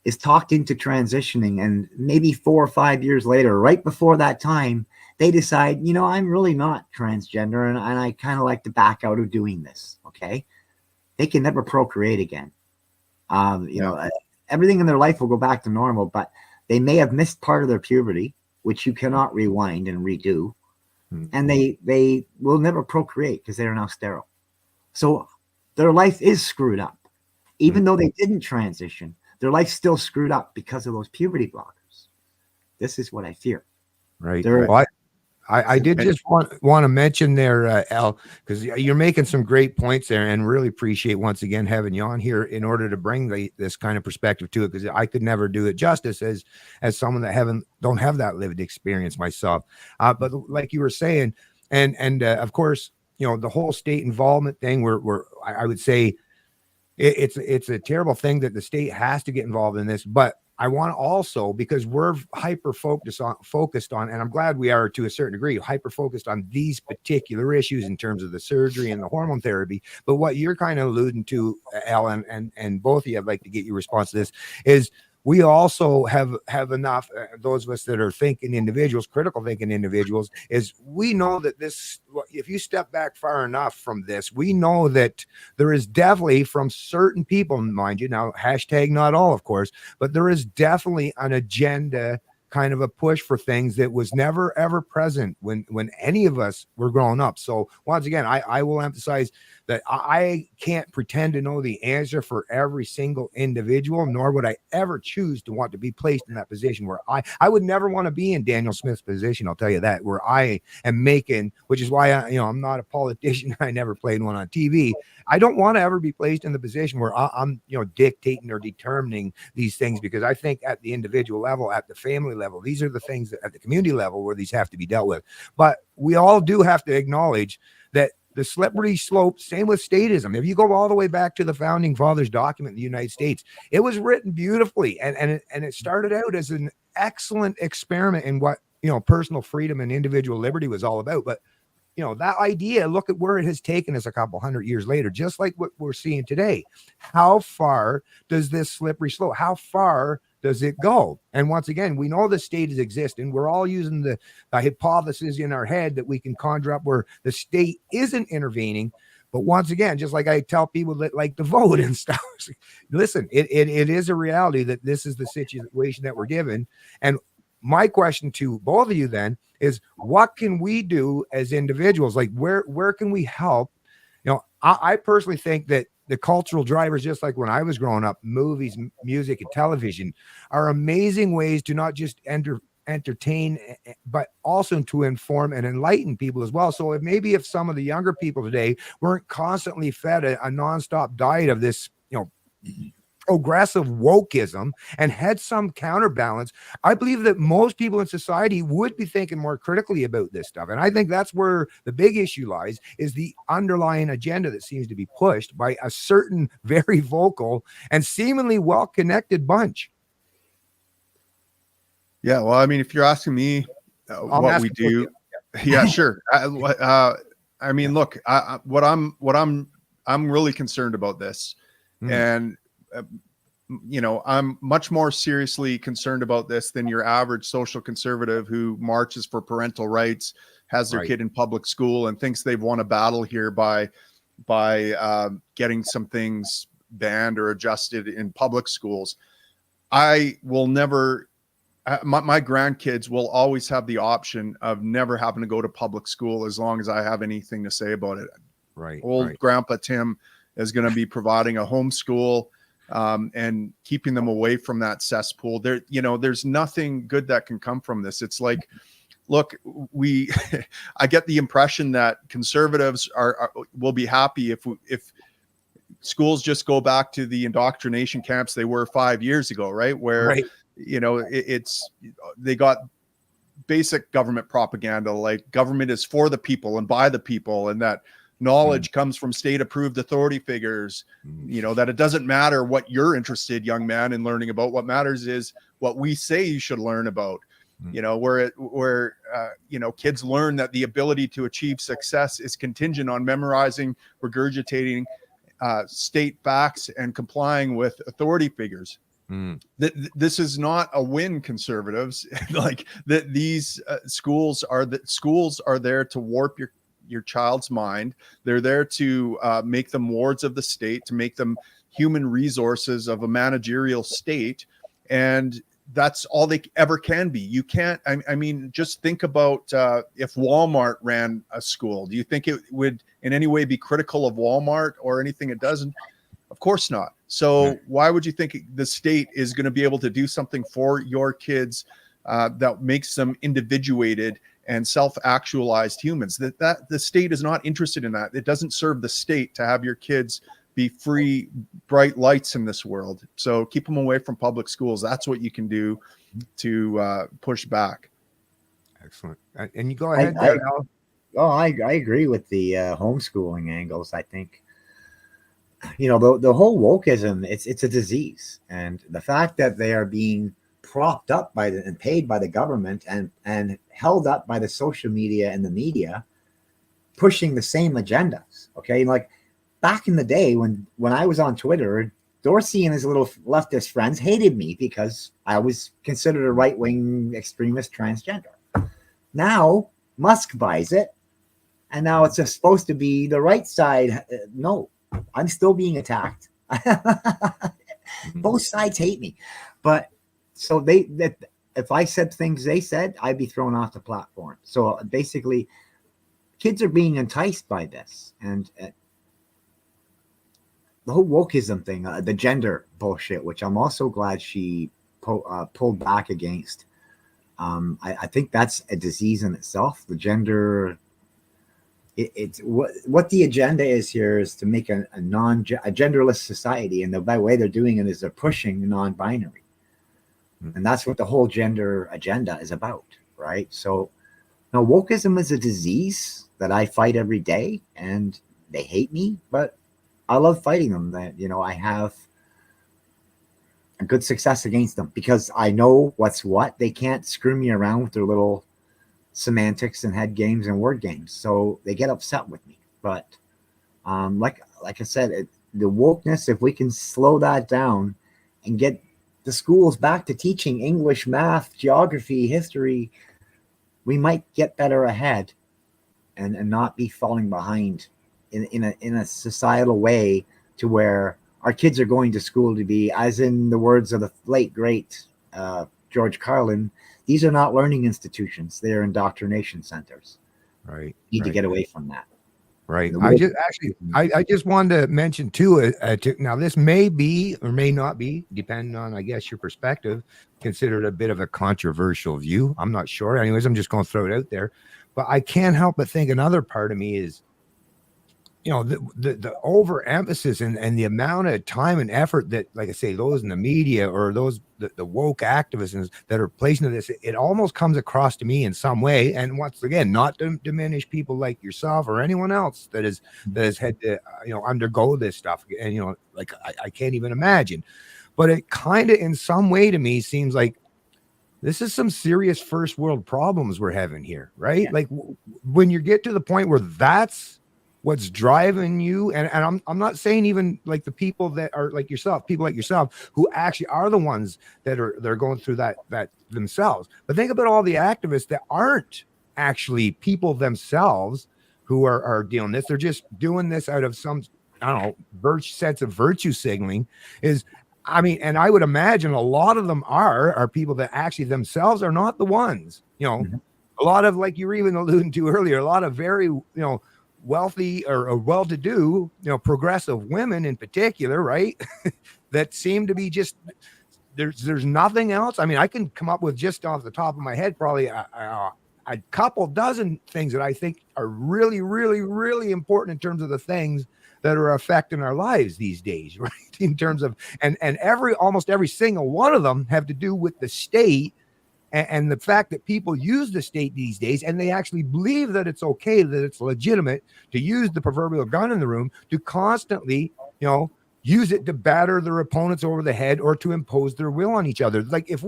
is talked into transitioning, and maybe 4 or 5 years later, right before that time, they decide, I'm really not transgender, and I kind of like to back out of doing this. Okay. They can never procreate again. Everything in their life will go back to normal, but they may have missed part of their puberty, which you cannot rewind and redo. And they will never procreate because they are now sterile. So their life is screwed up. Even though they didn't transition, their life's still screwed up because of those puberty blockers. This is what I fear. Right. Well, I did just want to mention there, Elle, because you're making some great points there, and really appreciate once again having you on here in order to bring this kind of perspective to it, because I could never do it justice as someone that don't have that lived experience myself. But like you were saying, and of course, the whole state involvement thing, where I would say it's a terrible thing that the state has to get involved in this, but I want to also, because we're hyper focused on, and I'm glad we are to a certain degree, hyper focused on these particular issues in terms of the surgery and the hormone therapy. But what you're kind of alluding to, Elle, and both of you, I'd like to get your response to this, is we also have enough, those of us that are thinking individuals, critical thinking individuals, is we know that this, if you step back far enough from this, we know that there is definitely, from certain people, mind you, now hashtag not all, of course, but there is definitely an agenda, kind of a push for things that was never ever present when any of us were growing up. So once again, I will emphasize that I can't pretend to know the answer for every single individual, nor would I ever choose to want to be placed in that position where I would never want to be in Danielle Smith's position. I'll tell you that, where I am making, which is why I'm not a politician. I never played one on TV. I don't want to ever be placed in the position where I'm dictating or determining these things, because I think at the individual level, at the family level, these are the things that at the community level where these have to be dealt with. But we all do have to acknowledge that the slippery slope, same with statism. If you go all the way back to the founding fathers document in the United States, it was written beautifully, and it started out as an excellent experiment in what personal freedom and individual liberty was all about. But that idea, look at where it has taken us a couple hundred years later, just like what we're seeing today. How far does this slippery slope, how far does it go? And once again, we know the state is existing. We're all using the hypothesis in our head that we can conjure up where the state isn't intervening. But once again, just like I tell people that like to vote and stuff, listen, it is a reality that this is the situation that we're given. And my question to both of you then is, what can we do as individuals? Like, where can we help? I personally think that the cultural drivers, just like when I was growing up, movies, music, and television are amazing ways to not just entertain, but also to inform and enlighten people as well. So if some of the younger people today weren't constantly fed a nonstop diet of this, progressive wokeism and had some counterbalance, I believe that most people in society would be thinking more critically about this stuff. And I think that's where the big issue lies, is the underlying agenda that seems to be pushed by a certain very vocal and seemingly well-connected bunch. Yeah, well, I mean, if you're asking me what we do, yeah, sure. I mean, look, what I'm really concerned about this, and I'm much more seriously concerned about this than your average social conservative who marches for parental rights, has their kid in public school, and thinks they've won a battle here by getting some things banned or adjusted in public schools. I will never. My grandkids will always have the option of never having to go to public school as long as I have anything to say about it. Old Grandpa Tim is going to be providing a homeschool and keeping them away from that cesspool. There's nothing good that can come from this. It's like, look, I get the impression that conservatives will be happy if schools just go back to the indoctrination camps they were 5 years ago, right? Where, they got basic government propaganda, like government is for the people and by the people, and that knowledge comes from state-approved authority figures, that it doesn't matter what you're interested, young man, in learning about. What matters is what we say you should learn about. Where kids learn that the ability to achieve success is contingent on memorizing, regurgitating state facts, and complying with authority figures. This is not a win, conservatives. Like that, these schools are there to warp your child's mind. They're there to make them wards of the state, to make them human resources of a managerial state, and that's all they ever can be. You can't. I mean, just think about if Walmart ran a school. Do you think it would in any way be critical of Walmart or anything it doesn't? Of course not. So why would you think the state is going to be able to do something for your kids that makes them individuated and self-actualized humans? That the state is not interested in that. It doesn't serve the state to have your kids be free, bright lights in this world. So keep them away from public schools. That's what you can do to push back. Excellent. And you go ahead. I agree with the homeschooling angles. I think, the whole wokeism, it's a disease. And the fact that they are being propped up by and paid by the government and held up by the social media and the media, pushing the same agendas. Okay. Like back in the day when I was on Twitter, Dorsey and his little leftist friends hated me because I was considered a right-wing extremist transgender. Now Musk buys it, and now it's just supposed to be the right side. No, I'm still being attacked. Both sides hate me. But so if I said things they said, I'd be thrown off the platform. So basically, kids are being enticed by this. And the whole wokeism thing, the gender bullshit, which I'm also glad she pulled back against. I think that's a disease in itself. The gender, it's what the agenda is here is to make a genderless society, and the way they're doing it is they're pushing non-binary, and that's what the whole gender agenda is about, right? So, now wokeism is a disease that I fight every day, and they hate me, but I love fighting them. That, you know, I have a good success against them because I know what's what. They can't screw me around with their little semantics and head games and word games, so they get upset with me. But like I said, the wokeness, if we can slow that down and get the schools back to teaching English, math, geography, history, we might get better ahead and not be falling behind in a societal way, to where our kids are going to school to be, as in the words of the late great George Carlin, these are not learning institutions, they are indoctrination centers. Right. Need to get away from that. Right. I just wanted to mention too, now this may be or may not be, depending on, I guess, your perspective, considered a bit of a controversial view. I'm not sure. Anyways, I'm just going to throw it out there. But I can't help but think another part of me is, you know, the overemphasis and the amount of time and effort that, like I say, those in the media or those the woke activists that are placing this, it almost comes across to me in some way. And once again, not to diminish people like yourself or anyone else that has had to undergo this stuff. And like I can't even imagine. But it kind of, in some way, to me, seems like this is some serious first world problems we're having here, right? Yeah. Like when you get to the point where that's what's driving you, and I'm not saying even like the people that are like yourself, people like yourself who actually are the ones that are going through that themselves. But think about all the activists that aren't actually people themselves who are doing this. They're just doing this out of some, I don't know, sense of virtue signaling. And I would imagine a lot of them are people that actually themselves are not the ones, mm-hmm. A lot of, like you were even alluding to earlier, a lot of very, wealthy or well-to-do, progressive women in particular, right? that seem to be just, there's nothing else. I mean, I can come up with, just off the top of my head, probably a couple dozen things that I think are really, really, really important in terms of the things that are affecting our lives these days, right? In terms of, and almost every single one of them have to do with the state and the fact that people use the state these days, and they actually believe that it's okay, that it's legitimate to use the proverbial gun in the room to constantly, use it to batter their opponents over the head or to impose their will on each other. Like if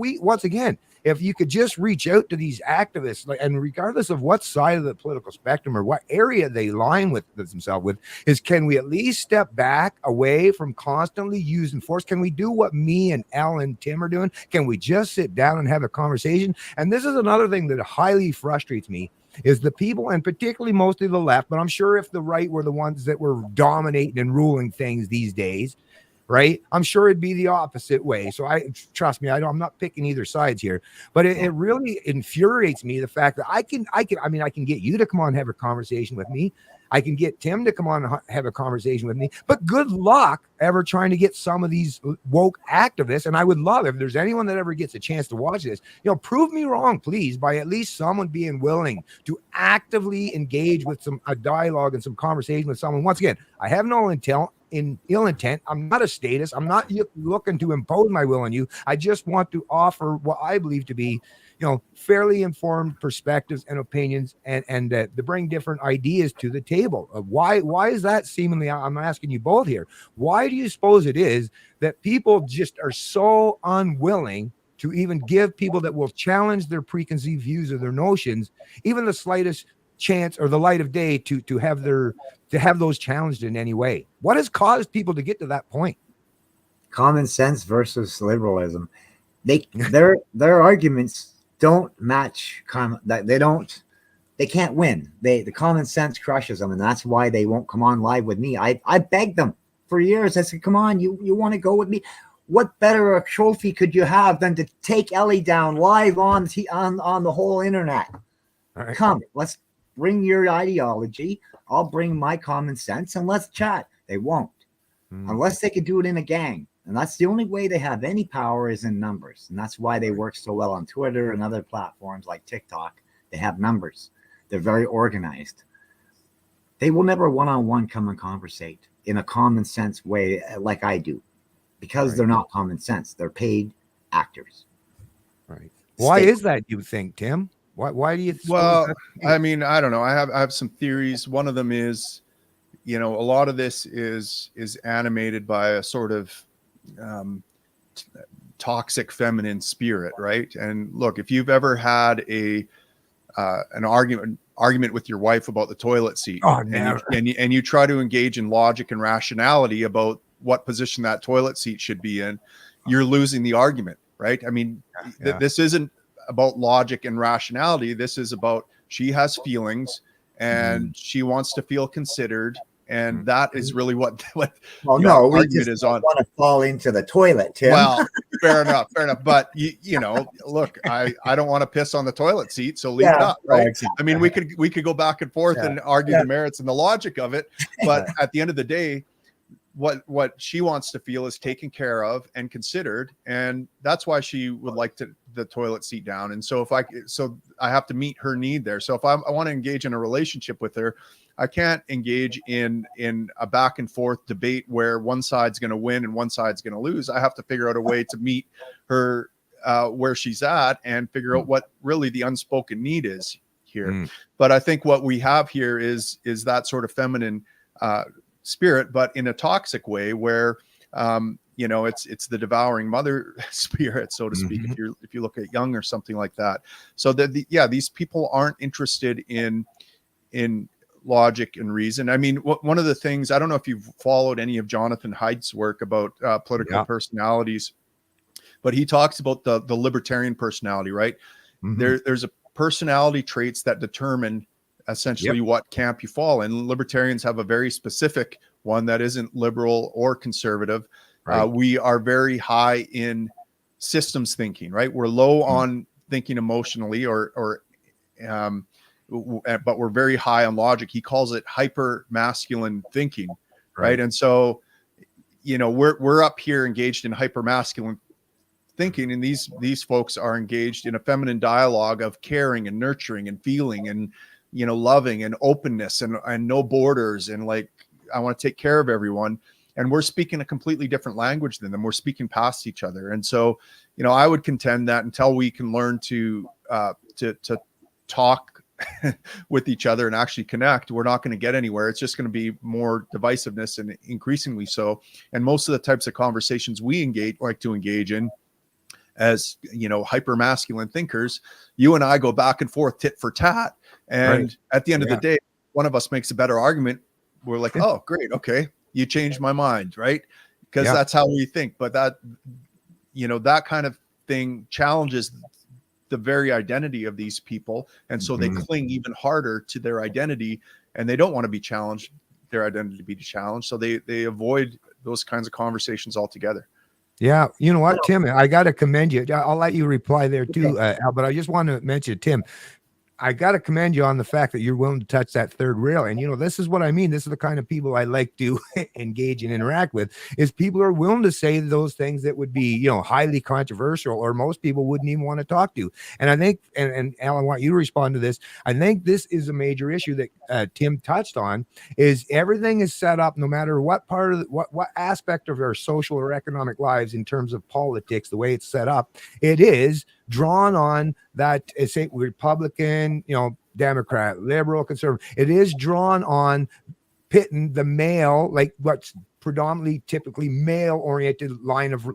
you could just reach out to these activists, and regardless of what side of the political spectrum or what area they line with themselves with, is can we at least step back away from constantly using force? Can we do what me and Elle and Tim are doing? Can we just sit down and have a conversation? And this is another thing that highly frustrates me, is the people, and particularly mostly the left, but I'm sure if the right were the ones that were dominating and ruling things these days, right, I'm sure it'd be the opposite way. So trust me, I'm not picking either sides here, but it really infuriates me, the fact that I can get you to come on and have a conversation with me. I can get Tim to come on and have a conversation with me, but good luck ever trying to get some of these woke activists. And I would love, if there's anyone that ever gets a chance to watch this, prove me wrong, please, by at least someone being willing to actively engage with a dialogue and some conversation with someone. Once again, I have no ill intent. I'm not a statist. I'm not looking to impose my will on you. I just want to offer what I believe to be, fairly informed perspectives and opinions, and to bring different ideas to the table. Why is that seemingly? I'm asking you both here. Why do you suppose it is that people just are so unwilling to even give people that will challenge their preconceived views or their notions even the slightest chance or the light of day to have those challenged in any way? What has caused people to get to that point? Common sense versus liberalism. Their arguments don't match. They can't win. The common sense crushes them, and that's why they won't come on live with me. I begged them for years. I said, come on, you want to go with me? What better a trophy could you have than to take Ellie down live on the whole internet? Right. Come, let's bring your ideology. I'll bring my common sense, and let's chat. They won't. unless they could do it in a gang. And that's the only way they have any power is in numbers. And that's why they work so well on Twitter and other platforms like TikTok. They have numbers. They're very organized. They will never one-on-one come and conversate in a common sense way like I do, because they're not common sense. They're paid actors. Right. Why is that, you think, Tim? Why do you? Well, I mean, I don't know. I have some theories. One of them is, you know, a lot of this is animated by a sort of toxic feminine spirit, right? And look, if you've ever had an argument with your wife about the toilet seat, and you try to engage in logic and rationality about what position that toilet seat should be in, you're losing the argument, right? I mean, this isn't about logic and rationality. This is about, she has feelings and she wants to feel considered. And that is really what argument is on. Want to fall into the toilet, Tim. Well, fair enough. But you know, look, I don't want to piss on the toilet seat, so leave it up, right? Exactly. I mean, we could go back and forth and argue the merits and the logic of it, but at the end of the day, what she wants to feel is taken care of and considered, and that's why she would like the toilet seat down. And so I have to meet her need there. So if I want to engage in a relationship with her, I can't engage in a back and forth debate where one side's going to win and one side's going to lose. I have to figure out a way to meet her where she's at and figure out what really the unspoken need is here. But I think what we have here is that sort of feminine spirit, but in a toxic way where you know, it's the devouring mother spirit, so to speak, if you look at Jung or something like that. So these people aren't interested in logic and reason. I mean, one of the things, I don't know if you've followed any of Jonathan Haidt's work about political personalities, but he talks about the libertarian personality, right? There's a personality traits that determine essentially what camp you fall in. Libertarians have a very specific one that isn't liberal or conservative. We are very high in systems thinking, right? We're low on thinking emotionally but we're very high on logic. He calls it hyper masculine thinking, right? And so, you know, we're up here engaged in hyper masculine thinking, and these folks are engaged in a feminine dialogue of caring and nurturing and feeling and, you know, loving and openness and no borders, and like, I want to take care of everyone. And we're speaking a completely different language than them. We're speaking past each other. And so, you know, I would contend that until we can learn to talk with each other and actually connect, we're not going to get anywhere. It's just going to be more divisiveness, and increasingly so. And most of the types of conversations we like to engage in as, you know, hyper masculine thinkers, you and I go back and forth tit for tat. And at the end of the day, one of us makes a better argument. We're like, oh, great. Okay. You changed my mind. Right. Because that's how we think. But that, you know, that kind of thing challenges the very identity of these people. And so they cling even harder to their identity, and they don't want to be challenged, their identity to be challenged. So they avoid those kinds of conversations altogether. Yeah. You know what, Tim, I got to commend you. I'll let you reply there too, Al, but I just want to mention, Tim, I got to commend you on the fact that you're willing to touch that third rail. And, you know, this is what I mean. This is the kind of people I like to engage and interact with, is people who are willing to say those things that would be, you know, highly controversial, or most people wouldn't even want to talk to. And I think, and Al, I want you to respond to this. I think this is a major issue that Tim touched on, is everything is set up, no matter what part of what aspect of our social or economic lives in terms of politics, the way it's set up, it is drawn on that, say, Republican, you know, Democrat, liberal, conservative. It is drawn on pitting the male, like what's predominantly typically male oriented line of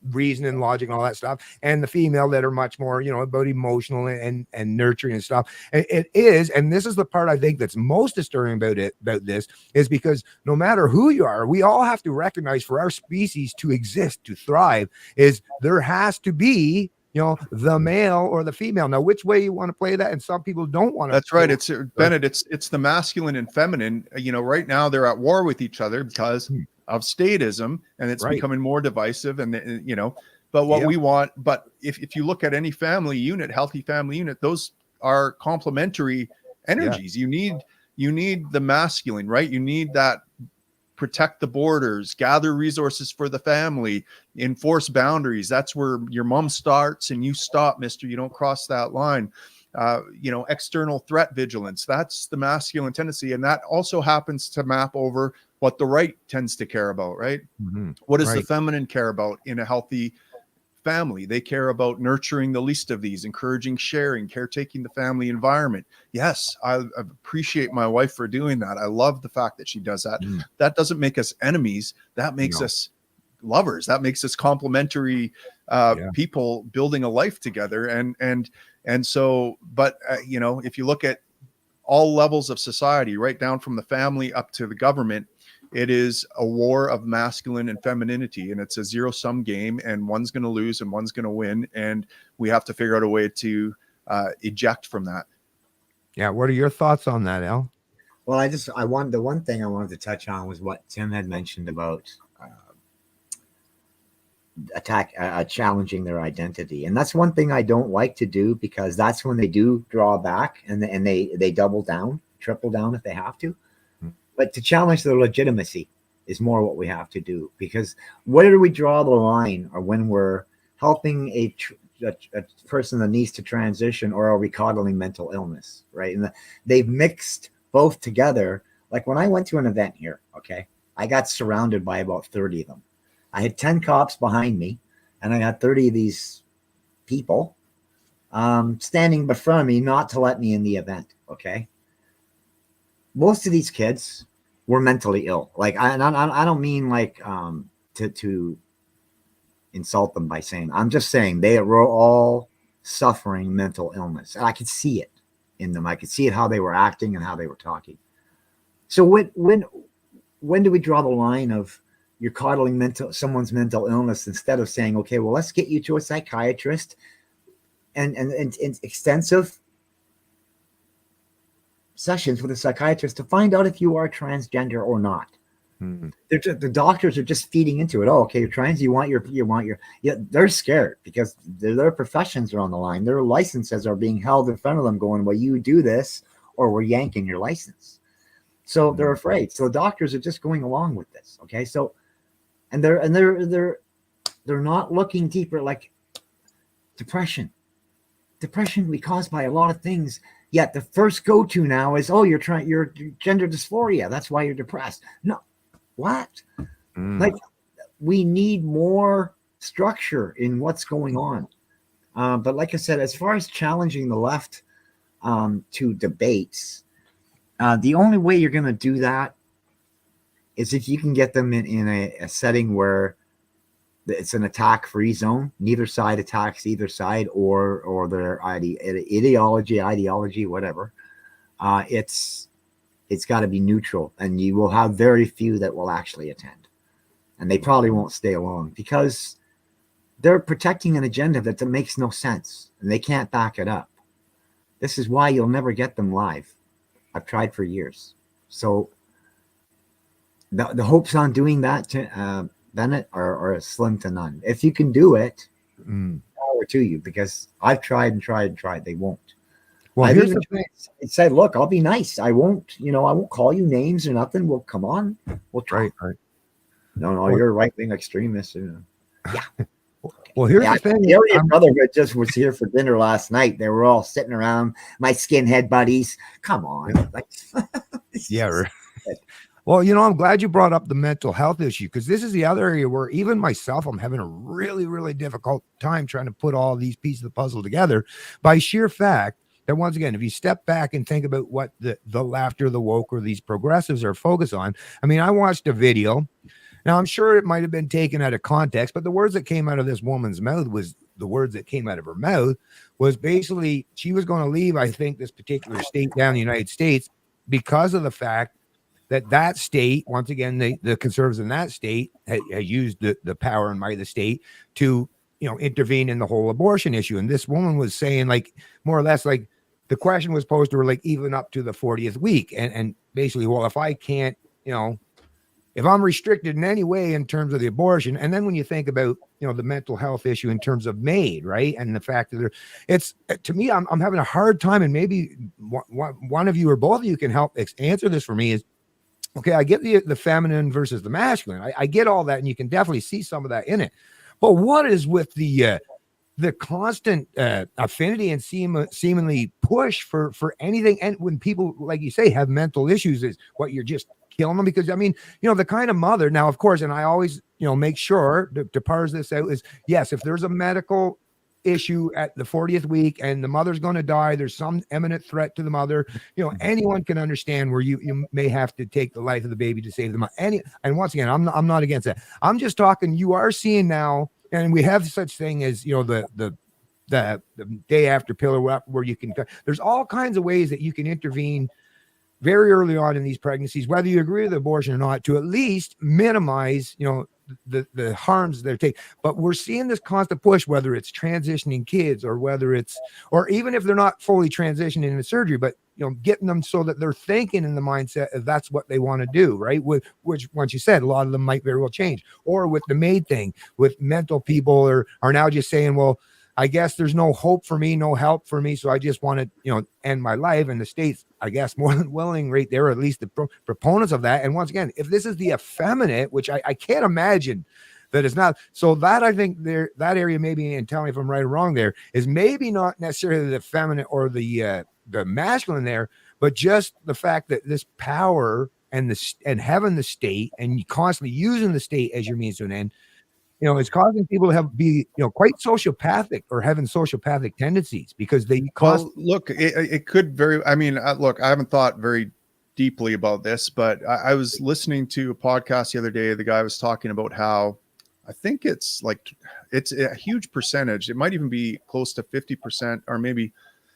reason and logic and all that stuff, and the female that are much more, you know, about emotional and nurturing and stuff. And it is, and this is the part I think that's most disturbing about this, is because no matter who you are, we all have to recognize, for our species to exist, to thrive, is there has to be, you know, the male or the female. Now, which way you want to play that, and some people don't want to. That's right. It's Bennett. It's the masculine and feminine. You know, right now they're at war with each other because of statism, and it's becoming more divisive. And you know, but what we want. But if you look at any family unit, healthy family unit, those are complementary energies. You need the masculine, right? You need that protect the borders, gather resources for the family, enforce boundaries. That's where your mom starts and you stop, mister. You don't cross that line. External threat vigilance. That's the masculine tendency. And that also happens to map over what the right tends to care about, right? Mm-hmm. What does the feminine care about in a healthy family? They care about nurturing the least of these, encouraging sharing, caretaking the family environment. Yes, I appreciate my wife for doing that. I love the fact that she does that. That doesn't make us enemies. That makes us lovers. That makes us complementary people building a life together. And so, but if you look at all levels of society, right down from the family up to the government, it is a war of masculine and femininity, and it's a zero-sum game, and one's going to lose and one's going to win, and we have to figure out a way to eject from that. Yeah. What are your thoughts on that, Elle? Well, the one thing I wanted to touch on was what Tim had mentioned about challenging their identity, and that's one thing I don't like to do, because that's when they do draw back and they double down, triple down if they have to. But to challenge their legitimacy is more what we have to do, because where do we draw the line, or when we're helping a person that needs to transition, or are we coddling mental illness, right? And they've mixed both together. Like when I went to an event here, okay, I got surrounded by about 30 of them. I had 10 cops behind me, and I got 30 of these people standing before me not to let me in the event, okay? Most of these kids were mentally ill. Like I don't mean like to insult them by saying, I'm just saying they were all suffering mental illness. And I could see it in them. I could see it how they were acting and how they were talking. So when do we draw the line of you're coddling someone's mental illness, instead of saying, okay, well, let's get you to a psychiatrist and extensive sessions with a psychiatrist to find out if you are transgender or not. The doctors are just feeding into it. Oh, okay, you're trans. You want your. Yeah, they're scared because their professions are on the line. Their licenses are being held in front of them, going, "Well, you do this, or we're yanking your license." So they're afraid. So the doctors are just going along with this. Okay, so and they're not looking deeper, like depression. Depression we caused by a lot of things. Yet the first go-to now is, oh, you're gender dysphoria. That's why you're depressed. No, what? Like, we need more structure in what's going on. But like I said, as far as challenging the left to debates, the only way you're going to do that is if you can get them in a setting where it's an attack-free zone. Neither side attacks either side or their ideology, whatever. It's got to be neutral, and you will have very few that will actually attend, and they probably won't stay long because they're protecting an agenda that makes no sense, and they can't back it up. This is why you'll never get them live. I've tried for years. So the hopes on doing that to Bennett are slim to none. If you can do it, power to you, because I've tried and tried and tried. They won't. Well, here's the thing. Say, look, I'll be nice. I won't call you names or nothing. Well, come on. We'll try. Right. No, you're a right-wing extremist. Yeah. Well, here's the thing. The Aryan Brotherhood just was here for dinner last night. They were all sitting around, my skinhead buddies. Come on. Yeah. Right. Well, I'm glad you brought up the mental health issue, because this is the other area where even myself, I'm having a really, really difficult time trying to put all these pieces of the puzzle together, by sheer fact that, once again, if you step back and think about what the left or the woke or these progressives are focused on. I mean, I watched a video. Now, I'm sure it might have been taken out of context, but the words that came out of this woman's mouth was basically she was going to leave, I think, this particular state down in the United States because of the fact that state, once again, the conservatives in that state had used the power and might of the state to, intervene in the whole abortion issue. And this woman was saying, like, more or less, like, the question was posed to her, like, even up to the 40th week. And basically, well, if I can't, if I'm restricted in any way in terms of the abortion, and then when you think about, the mental health issue in terms of MAID, right? And the fact that it's, to me, I'm having a hard time, and maybe one of you or both of you can help answer this for me, is Okay, I get the feminine versus the masculine. I get all that, and you can definitely see some of that in it. But what is with the constant affinity and seemingly push for anything? And when people, like you say, have mental issues, is what you're just killing them? Because I mean, the kind of mother now, of course, and I always make sure to parse this out is, yes, if there's a medical issue at the 40th week and the mother's going to die, there's some imminent threat to the mother, anyone can understand where you may have to take the life of the baby to save the mother. And once again, I'm not against that. I'm just talking, you are seeing now, and we have such thing as the day after pill or where you can, there's all kinds of ways that you can intervene very early on in these pregnancies, whether you agree with abortion or not, to at least minimize the harms they're taking. But we're seeing this constant push, whether it's transitioning kids or whether it's, or even if they're not fully transitioning into surgery, but getting them so that they're thinking in the mindset of that's what they want to do, right? Which once you said, a lot of them might very well change. Or with the maid thing, with mental people are now just saying, well, I guess there's no hope for me, no help for me, so I just want to end my life. And the state's, I guess, more than willing right there, at least the proponents of that. And once again, if this is the effeminate, which I can't imagine that it's not, so that I think that area maybe, and tell me if I'm right or wrong, there is maybe not necessarily the feminine or the masculine there, but just the fact that this power and having the state and constantly using the state as your means to an end, it's causing people to be quite sociopathic or having sociopathic tendencies because they look, it could very, I mean, look, I haven't thought very deeply about this, but I was listening to a podcast the other day. The guy was talking about how I think it's a huge percentage. It might even be close to 50%, or maybe it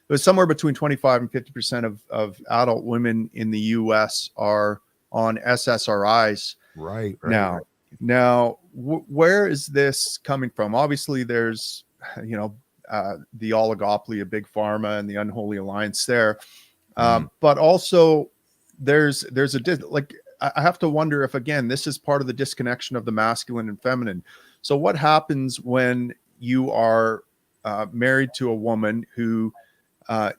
was somewhere between 25 and 50% of adult women in the US are on SSRIs right now. Right. Now, where is this coming from? Obviously, there's, the oligopoly of big pharma and the unholy alliance there. But also there's I have to wonder if, again, this is part of the disconnection of the masculine and feminine. So what happens when you are married to a woman who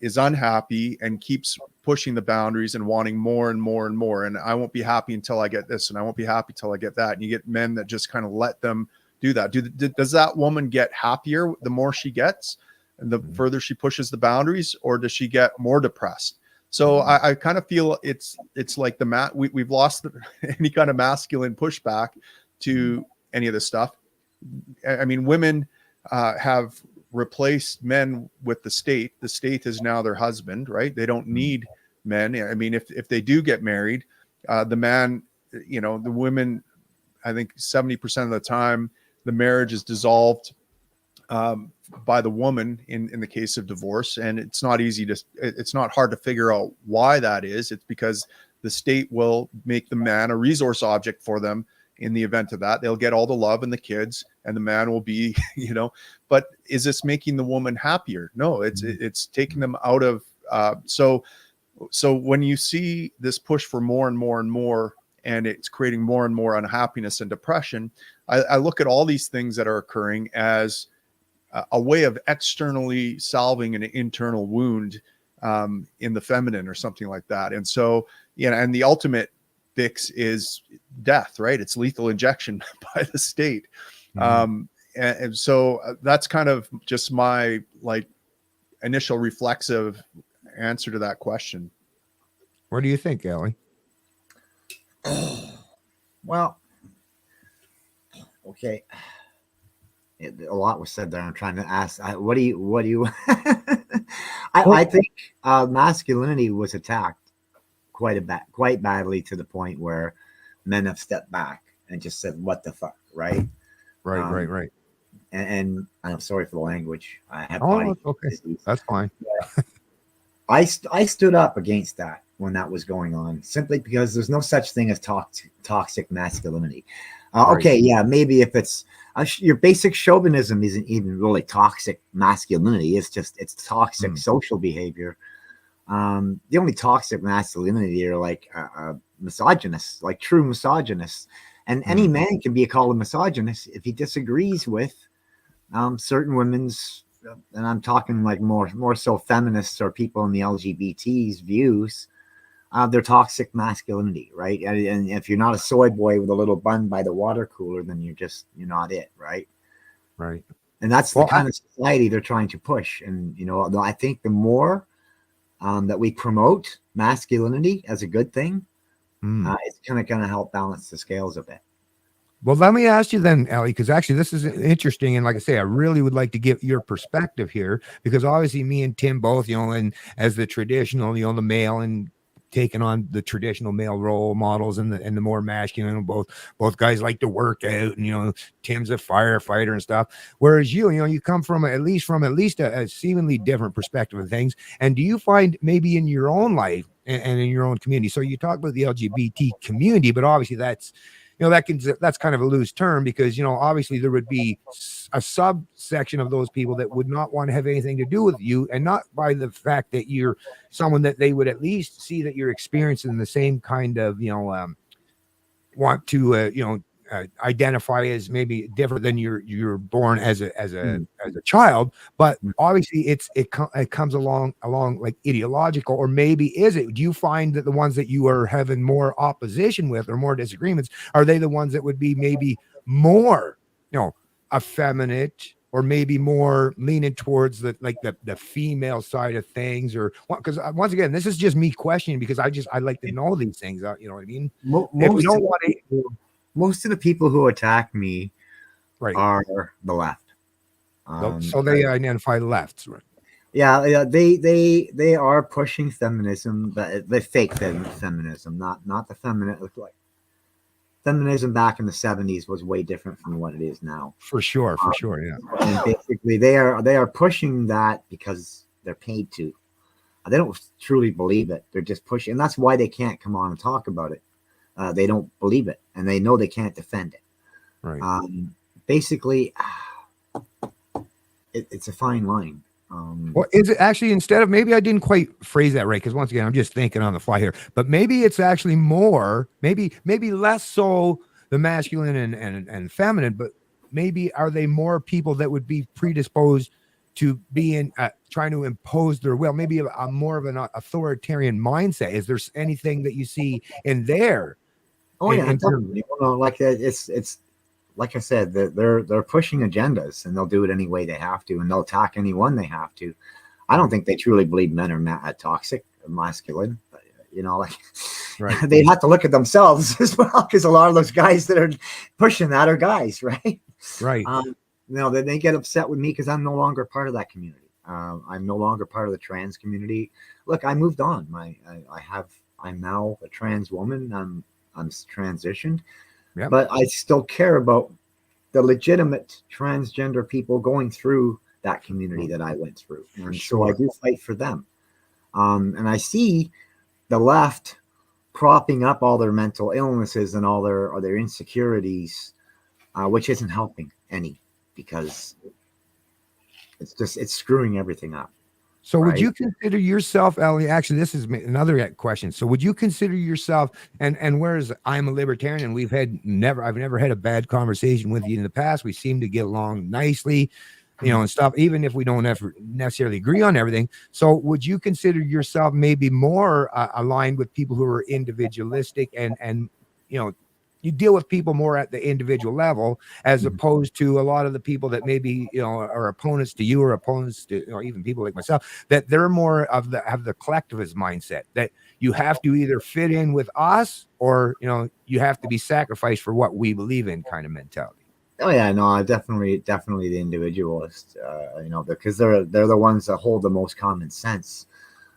is unhappy and keeps pushing the boundaries and wanting more and more and more, and I won't be happy until I get this, and I won't be happy till I get that, and you get men that just kind of let them do that. Does that woman get happier the more she gets and the further she pushes the boundaries, or does she get more depressed? So I kind of feel it's like we've lost any kind of masculine pushback to any of this stuff. I mean, women have replaced men with the state. The state is now their husband, right? They don't need men. I mean, if they do get married, the man, the women, I think 70% of the time, the marriage is dissolved by the woman in the case of divorce. And it's not hard to figure out why that is. It's because the state will make the man a resource object for them. In the event of that, they'll get all the love and the kids, and the man will be, but is this making the woman happier? No, it's taking them out of, so when you see this push for more and more and more, and it's creating more and more unhappiness and depression, I look at all these things that are occurring as a way of externally solving an internal wound in the feminine or something like that. And so, and the ultimate fix is death, right? It's lethal injection by the state. And so that's kind of just my initial reflexive answer to that question. What do you think, Ellie? Well, okay. A lot was said there. I'm trying to ask, what do you, I think masculinity was attacked quite badly, to the point where men have stepped back and just said, what the fuck, right? Right. And I'm sorry for the language. I have okay. disease. That's fine. I stood up against that when that was going on, simply because there's no such thing as toxic masculinity. Right. Okay, yeah, maybe if it's your basic chauvinism isn't even really toxic masculinity. It's toxic social behavior. The only toxic masculinity are like misogynists, like true misogynists. And any man can be called a misogynist if he disagrees with certain women's, and I'm talking like more so feminists or people in the LGBT's views. their toxic masculinity, right? And if you're not a soy boy with a little bun by the water cooler, then you're not it, right? Right. And that's the Well, kind of society they're trying to push. And I think the more that we promote masculinity as a good thing, it's kind of going to help balance the scales a bit. Well, let me ask you then, Ellie, because actually this is interesting. And like I say, I really would like to get your perspective here, because obviously me and Tim both, and as the traditional, the male and taking on the traditional male role models and the more masculine, both guys like to work out, and Tim's a firefighter and stuff. Whereas you come from at least a seemingly different perspective of things. And do you find maybe in your own life and in your own community? So you talk about the LGBT community, but obviously that's that's kind of a loose term, because obviously there would be a subsection of those people that would not want to have anything to do with you, and not by the fact that you're someone that they would at least see that you're experiencing the same kind of want to identify as maybe different than you're born as a child. But obviously it comes along like ideological, or maybe do you find that the ones that you are having more opposition with or more disagreements, are they the ones that would be maybe more effeminate, or maybe more leaning towards the female side of things? Or because once again, this is just me questioning, because I like to know these things, you know what I mean? Most of the people who attack me are the left. So they identify lefts, right? Yeah, they are pushing feminism, but the fake feminism, not the feminine. Like feminism back in the 70s was way different from what it is now. For sure, yeah. And basically, they are pushing that because they're paid to. They don't truly believe it. They're just pushing, and that's why they can't come on and talk about it. They don't believe it, and they know they can't defend it. Right. Basically, it's a fine line. Well, is it actually, instead of, maybe I didn't quite phrase that right, because once again, I'm just thinking on the fly here, but maybe it's actually more, maybe less so the masculine and feminine, but maybe are they more people that would be predisposed to being trying to impose their will, maybe a more of an authoritarian mindset? Is there anything that you see in there? Oh yeah, definitely. Like it's like I said, they're pushing agendas, and they'll do it any way they have to, and they'll attack anyone they have to. I don't think they truly believe men are toxic or masculine. Right. They'd have to look at themselves as well, because a lot of those guys that are pushing that are guys, right? Right. They get upset with me because I'm no longer part of that community. I'm no longer part of the trans community. Look, I moved on. I'm now a trans woman. I'm transitioned. Yep. But I still care about the legitimate transgender people going through that community that I went through. And so I do fight for them. And I see the left propping up all their mental illnesses and all their insecurities, which isn't helping any, because it's screwing everything up. So would you consider yourself, Ellie, actually, this is another question. So would you consider yourself, and whereas I'm a libertarian, and I've never had a bad conversation with you in the past. We seem to get along nicely, and stuff, even if we don't ever necessarily agree on everything. So would you consider yourself maybe more aligned with people who are individualistic and you deal with people more at the individual level, as opposed to a lot of the people that maybe are opponents to you, or opponents to even people like myself, that they're more of have the collectivist mindset, that you have to either fit in with us, or you have to be sacrificed for what we believe in, kind of mentality. Oh yeah, no, definitely the individualist, because they're the ones that hold the most common sense.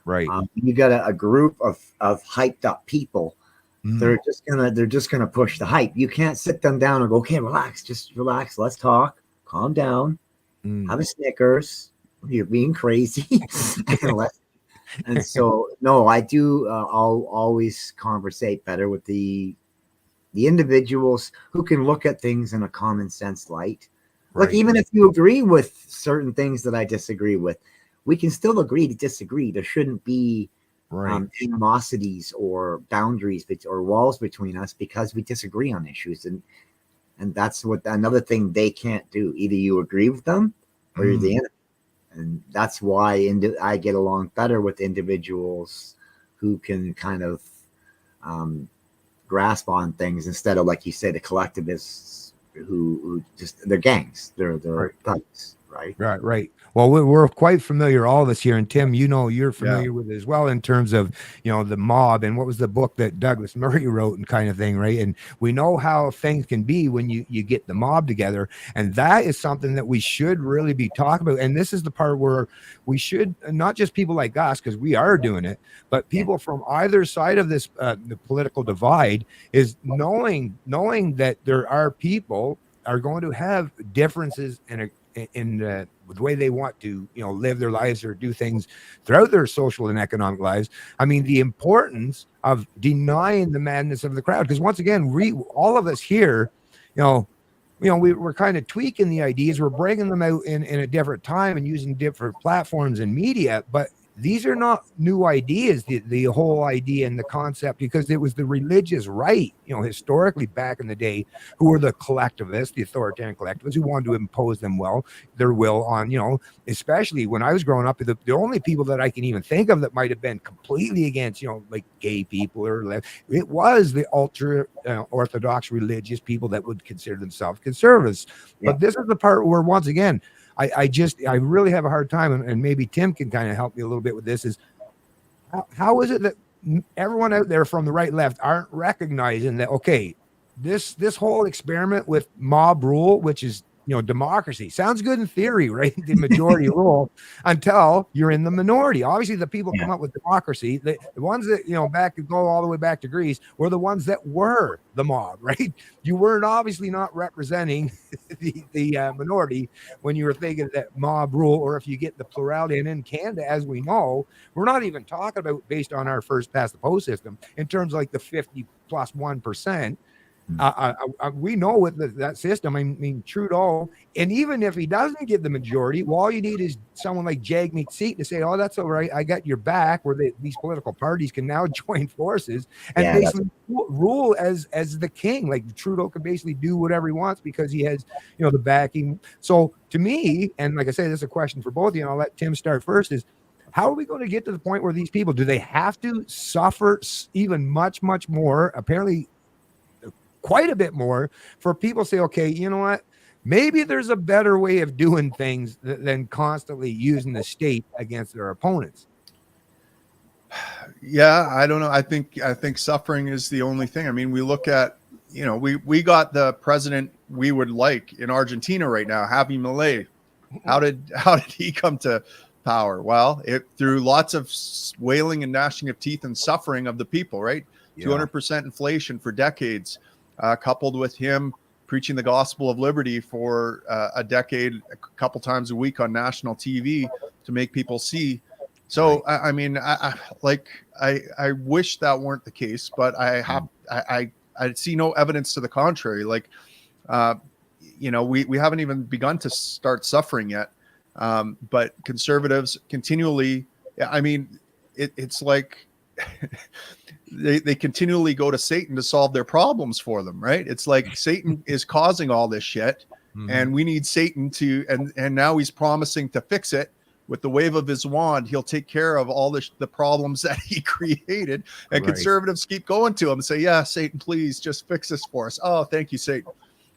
Right. You got a group of hyped up people. They're just gonna push the hype. You can't sit them down and go, okay, just relax, let's talk, calm down, have a Snickers. You're being crazy. And so, no, I do. I'll always conversate better with the individuals who can look at things in a common sense light. Like, even if you agree with certain things that I disagree with, we can still agree to disagree. There shouldn't be animosities or boundaries or walls between us because we disagree on issues, and that's another thing they can't do. Either you agree with them or you're the enemy, and that's why I get along better with individuals who can kind of grasp on things instead of, like you say, the collectivists who just, they're gangs, they're thugs, right? Right. Well, we're quite familiar, all of us here, and Tim, you're Yeah. familiar with it as well in terms of, the mob and what was the book that Douglas Murray wrote and kind of thing, right? And we know how things can be when you get the mob together, and that is something that we should really be talking about. And this is the part where we should, not just people like us, because we are doing it, but people from either side of this the political divide, is knowing that there are people are going to have differences in the way they want to, live their lives or do things throughout their social and economic lives. I mean, the importance of denying the madness of the crowd, because once again, all of us here, we're kind of tweaking the ideas, we're bringing them out in a different time and using different platforms and media, but these are not new ideas, the whole idea and the concept, because it was the religious right, historically back in the day, who were the collectivists, the authoritarian collectivists, who wanted to impose their will on, especially when I was growing up, the only people that I can even think of that might have been completely against, like gay people it was the ultra orthodox religious people that would consider themselves conservatives. Yeah. But this is the part where, once again, I really have a hard time, and maybe Tim can kind of help me a little bit with this, is how is it that everyone out there from the right, left aren't recognizing that, okay, this whole experiment with mob rule, which is, democracy, sounds good in theory, right? The majority rule, until you're in the minority. Obviously, the people come up with democracy, the ones that, go all the way back to Greece, were the ones that were the mob, right? You weren't obviously not representing the minority when you were thinking that mob rule, or if you get the plurality. And in Canada, as we know, we're not even talking about based on our first past the post system in terms of like the 50+1%. We know with that system, I mean, Trudeau, and even if he doesn't get the majority, well, all you need is someone like Jagmeet Singh to say, oh, that's all right, I got your back, where these political parties can now join forces and basically rule as the king. Like Trudeau can basically do whatever he wants because he has, the backing. So to me, and like I say, this is a question for both of you, and I'll let Tim start first, is how are we going to get to the point where these people, do they have to suffer even much, much more, apparently quite a bit more, for people to say, okay, you know what, maybe there's a better way of doing things than constantly using the state against their opponents? Yeah, I don't know. I think suffering is the only thing. I mean, we look at, we got the president we would like in Argentina right now, Javi Milei. How did he come to power? Well, through lots of wailing and gnashing of teeth and suffering of the people, right? 200% inflation for decades. Coupled with him preaching the gospel of liberty for a decade, a couple times a week on national TV to make people see. So, I mean, I wish that weren't the case, but I see no evidence to the contrary. Like, we haven't even begun to start suffering yet. But conservatives continually, I mean, it's like they continually go to Satan to solve their problems for them, right? It's like Satan is causing all this shit, and we need Satan to, and now he's promising to fix it with the wave of his wand. He'll take care of all the problems that he created, and conservatives keep going to him and say, yeah, Satan, please just fix this for us. Oh, thank you, Satan.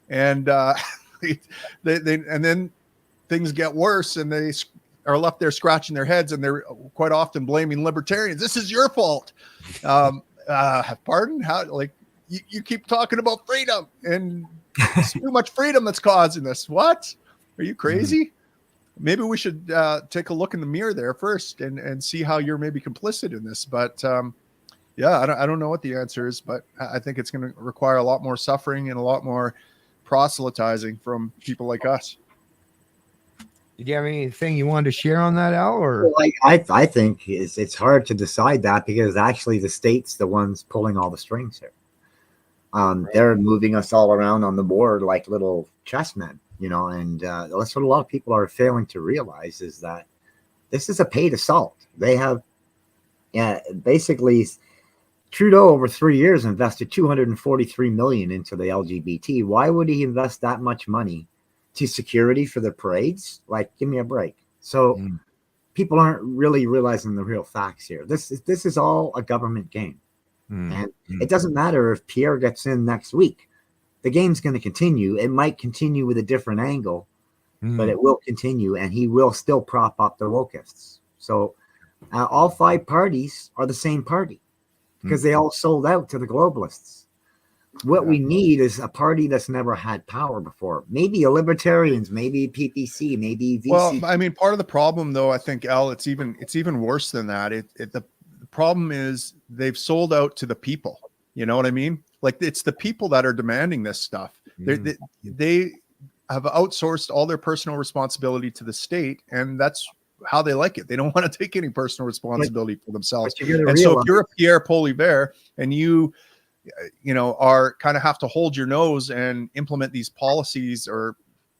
And and then things get worse, and they are left there scratching their heads, and they're quite often blaming libertarians. This is your fault. Pardon? How? Like, you keep talking about freedom, and it's too much freedom that's causing this. What? Are you crazy? Maybe we should take a look in the mirror there first and see how you're maybe complicit in this. But I don't know what the answer is, but I think it's going to require a lot more suffering and a lot more proselytizing from people like us. Did you have anything you wanted to share on that, Al? Or I think it's hard to decide that, because actually the state's the ones pulling all the strings here. They're moving us all around on the board like little chessmen, and that's what a lot of people are failing to realize, is that this is a paid assault. They have, basically, Trudeau over 3 years invested $243 million into the LGBT. Why would he invest that much money to security for the parades? Like, give me a break. So people aren't really realizing the real facts here. This is all a government game. And it doesn't matter if Pierre gets in next week. The game's going to continue. It might continue with a different angle, but it will continue, and he will still prop up the locusts. So all 5 parties are the same party because they all sold out to the globalists. What we need is a party that's never had power before. Maybe a libertarians, maybe PPC, maybe VC. Well, I mean, part of the problem, though, I think, Elle, it's even worse than that. The problem is they've sold out to the people. You know what I mean? Like, it's the people that are demanding this stuff. They have outsourced all their personal responsibility to the state, and that's how they like it. They don't want to take any personal responsibility for themselves. And so if you're a Pierre Poilievre and you are kind of have to hold your nose and implement these policies or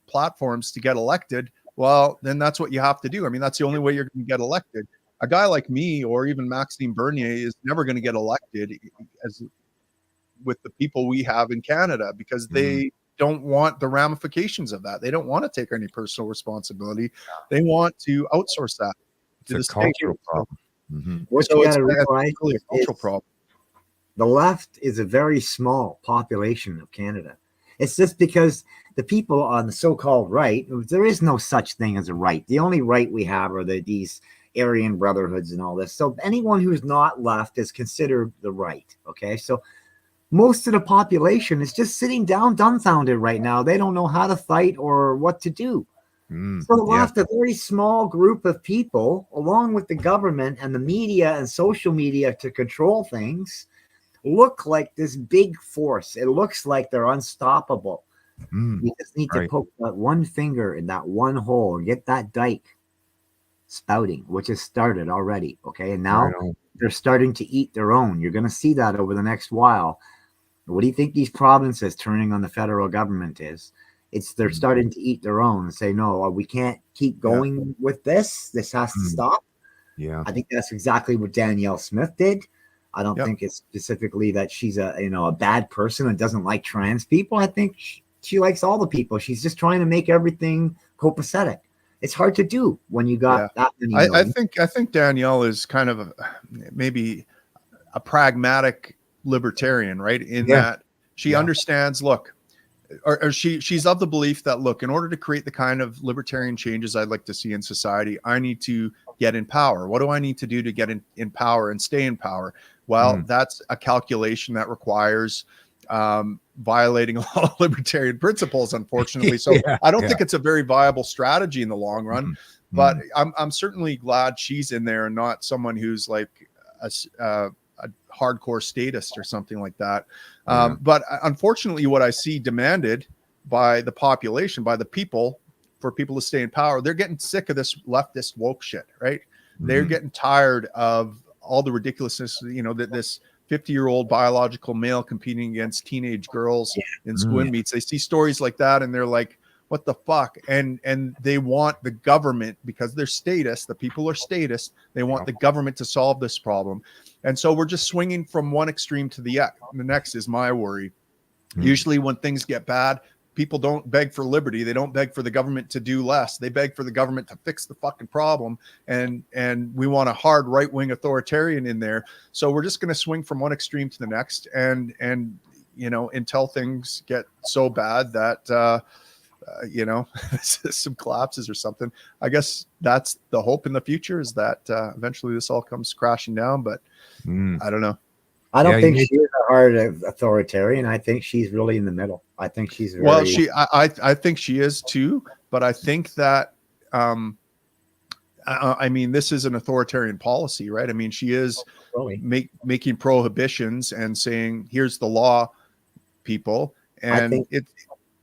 platforms to get elected, well, then that's what you have to do. I mean, that's the only way you're going to get elected. A guy like me or even Maxime Bernier is never going to get elected as with the people we have in Canada, because they don't want the ramifications of that. They don't want to take any personal responsibility. They want to outsource that to the cultural state. problem. What So you it's got to realize really a cultural problem. the left is a very small population of Canada. It's just because the people on the so-called right, there is no such thing as a right. The only right we have are these Aryan brotherhoods and all this. So anyone who's not left is considered the right. Okay, so most of the population is just sitting down dumbfounded right now. They don't know how to fight or what to do. So the left, a very small group of people, along with the government and the media and social media to control things, look like this big force. It looks like they're unstoppable. We just need to poke that one finger in that one hole and get that dike spouting, which has started already. Okay, and now they're starting to eat their own. You're going to see that over the next while. What do you think these provinces turning on the federal government is? They're starting to eat their own and say, no, we can't keep going with this. This has to stop. Yeah, I think that's exactly what Danielle Smith did. I don't think it's specifically that she's a bad person and doesn't like trans people. I think she likes all the people. She's just trying to make everything copacetic. It's hard to do when you got that many. I think Danielle is kind of maybe a pragmatic libertarian, right? In that she understands, look, or she's of the belief that, look, in order to create the kind of libertarian changes I'd like to see in society, I need to get in power. What do I need to do to get in power and stay in power? Well, that's a calculation that requires violating a lot of libertarian principles, unfortunately. So I don't think it's a very viable strategy in the long run, but I'm certainly glad she's in there and not someone who's like a hardcore statist or something like that. But unfortunately, what I see demanded by the population, by the people, for people to stay in power, they're getting sick of this leftist woke shit, right? They're getting tired of all the ridiculousness, that this 50-year-old biological male competing against teenage girls in swim meets. They see stories like that and they're like, what the fuck? And they want the government, because they're statists, the people are statists, they want the government to solve this problem. And so we're just swinging from one extreme to the next is my worry. Usually when things get bad, people don't beg for liberty. They don't beg for the government to do less. They beg for the government to fix the fucking problem. And we want a hard right-wing authoritarian in there. So we're just going to swing from one extreme to the next. And until things get so bad that, some collapses or something. I guess that's the hope in the future, is that eventually this all comes crashing down. But I don't know. I don't think she's a hard authoritarian. I think she's really in the middle. I think she's very... Well, I think she is too, but I think that I mean, this is an authoritarian policy, right? I mean, she is making prohibitions and saying, here's the law, people. And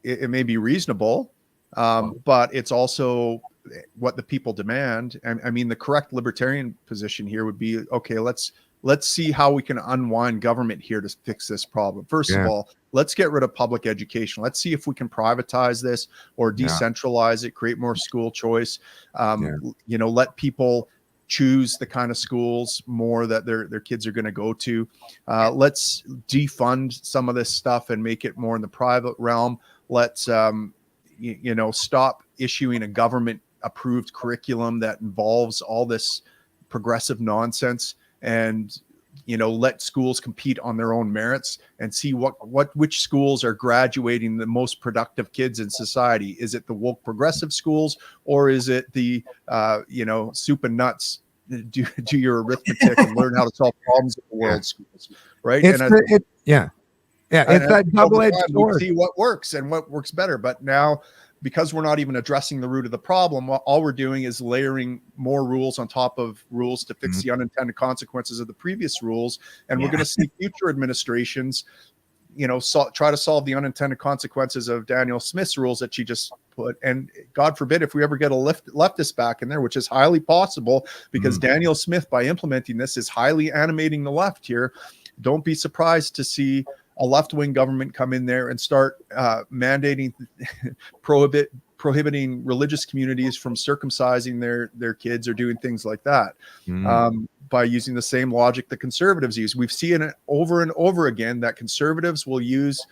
it may be reasonable, but it's also what the people demand. And I mean, the correct libertarian position here would be, okay, let's see how we can unwind government here to fix this problem. First of all, let's get rid of public education. Let's see if we can privatize this or decentralize it, create more school choice. Let people choose the kind of schools more that their kids are going to go to. Let's defund some of this stuff and make it more in the private realm. Let's, stop issuing a approved curriculum that involves all this progressive nonsense, and let schools compete on their own merits and see which schools are graduating the most productive kids in society. Is it the woke progressive schools, or is it the soup and nuts, do your arithmetic and learn how to solve problems in the world schools, right? It's that double-edged sword. See what works and what works better. But now, because we're not even addressing the root of the problem, all we're doing is layering more rules on top of rules to fix the unintended consequences of the previous rules. And we're going to see future administrations, try to solve the unintended consequences of Danielle Smith's rules that she just put. And God forbid if we ever get a leftist back in there, which is highly possible, because Danielle Smith, by implementing this, is highly animating the left here. Don't be surprised to see a left-wing government come in there and start mandating, prohibiting religious communities from circumcising their kids or doing things like that, by using the same logic that conservatives use. We've seen it over and over again that conservatives will use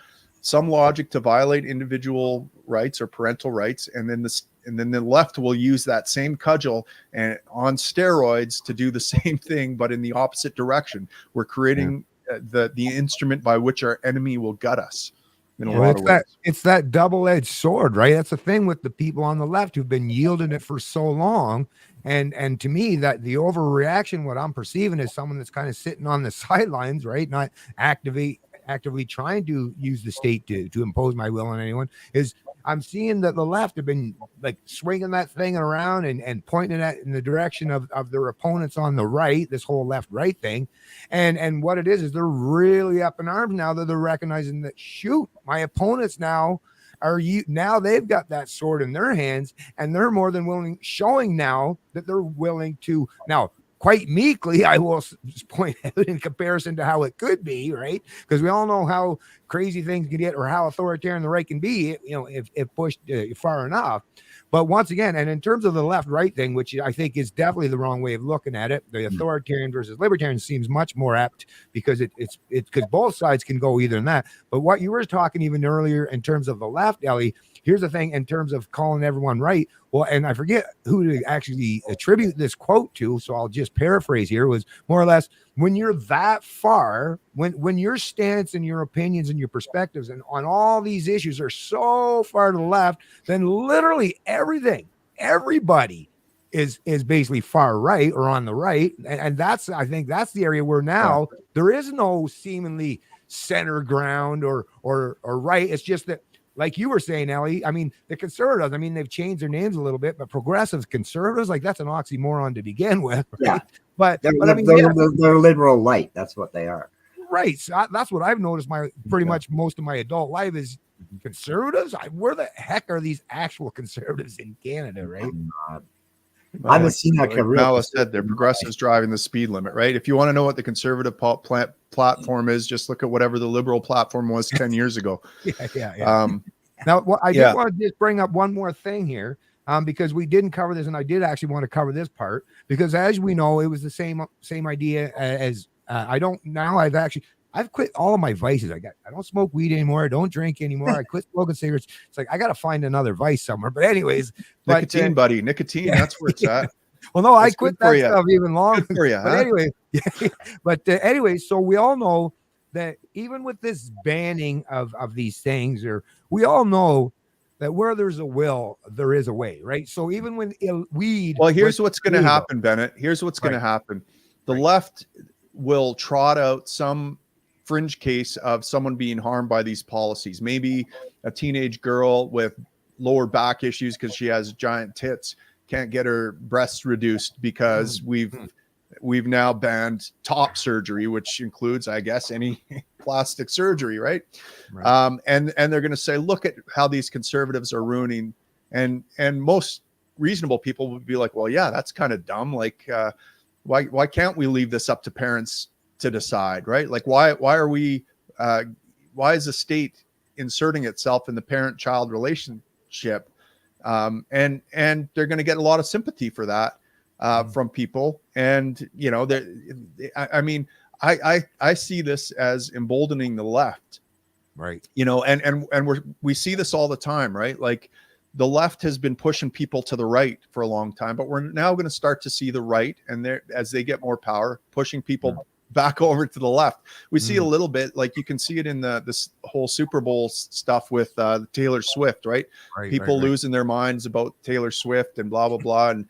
some logic to violate individual rights or parental rights, and then the left will use that same cudgel and on steroids to do the same thing, but in the opposite direction. We're creating the instrument by which our enemy will gut us in a lot of ways. It's that double-edged sword, right? That's the thing with the people on the left who've been yielding it for so long. And to me, that the overreaction, what I'm perceiving is someone that's kind of sitting on the sidelines, right? Not actively trying to use the state to impose my will on anyone. Is I'm seeing that the left have been like swinging that thing around and pointing it in the direction of their opponents on the right, this whole left-right thing. And what it is they're really up in arms now that they're recognizing that, shoot, my opponents now they've got that sword in their hands, and they're more than willing, showing now that they're willing to now, quite meekly, I will just point out in comparison to how it could be, right? Because we all know how crazy things can get, or how authoritarian the right can be, if pushed far enough. But once again, and in terms of the left-right thing, which I think is definitely the wrong way of looking at it, the authoritarian versus libertarian seems much more apt, because it's because both sides can go either in that. But what you were talking even earlier in terms of the left, Ellie, here's the thing in terms of calling everyone right. Well, and I forget who to actually attribute this quote to, so I'll just paraphrase here, was more or less, when you're that far, when your stance and your opinions and your perspectives and on all these issues are so far to the left, then literally everybody is basically far right or on the right. And I think that's the area where now there is no seemingly center ground or right. It's just that, like you were saying, Ellie, I mean, the conservatives, I mean, they've changed their names a little bit, but progressives, conservatives, like that's an oxymoron to begin with. Right? Yeah. But They're liberal light. That's what they are. Right. So that's what I've noticed pretty much most of my adult life is conservatives. Where the heck are these actual conservatives in Canada, right? I haven't seen that. Like Malice said, they're progressives driving the speed limit, right? If you want to know what the conservative platform is, just look at whatever the liberal platform was 10 years ago. Yeah. Now, I just want to just bring up one more thing here, because we didn't cover this, and I did actually want to cover this part, because as we know, it was the same idea as I've quit all of my vices. I don't smoke weed anymore. I don't drink anymore. I quit smoking cigarettes. It's like I got to find another vice somewhere. But anyways, nicotine, buddy, nicotine. That's where it's at. Well, no, I quit that stuff even longer. Good for you, but anyway, so we all know that even with this banning of these things, we all know that where there's a will, there is a way, right? So even when weed. Well, here's what's going to happen, Bennett. Here's what's going to happen. The left will trot out some fringe case of someone being harmed by these policies. Maybe a teenage girl with lower back issues because she has giant tits can't get her breasts reduced because we've now banned top surgery, which includes, I guess, any plastic surgery, right? And they're going to say, look at how these conservatives are ruining, and most reasonable people would be like, well, yeah, that's kind of dumb. Like, why can't we leave this up to parents to decide, right? Like, why is the state inserting itself in the parent-child relationship? And they're going to get a lot of sympathy for that from people. And, I see this as emboldening the left, right? And we see this all the time, right? Like the left has been pushing people to the right for a long time, but we're now going to start to see the right, and as they get more power, pushing people back over to the left. We see a little bit, like you can see it in this whole Super Bowl stuff with Taylor Swift, right? People losing their minds about Taylor Swift and blah, blah, blah. And,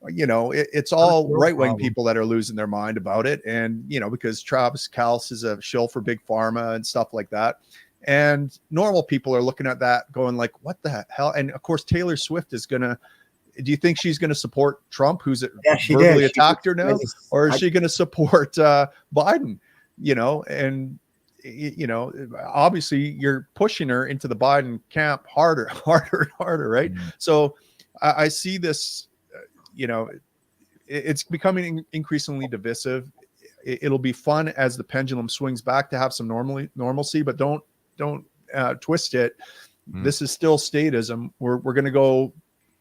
you know, it's all right-wing people that are losing their mind about it. And, you know, because Travis Kelce is a shill for big pharma and stuff like that. And normal people are looking at that going like, what the hell? And of course, Taylor Swift is going to, do you think she's going to support Trump, who's verbally attacked her now? Or is she going to support Biden? You know, and, you know, obviously you're pushing her into the Biden camp harder, right? So I see this, you know, it's becoming increasingly divisive. It'll be fun as the pendulum swings back to have some normalcy, but don't twist it. This is still statism. We're going to go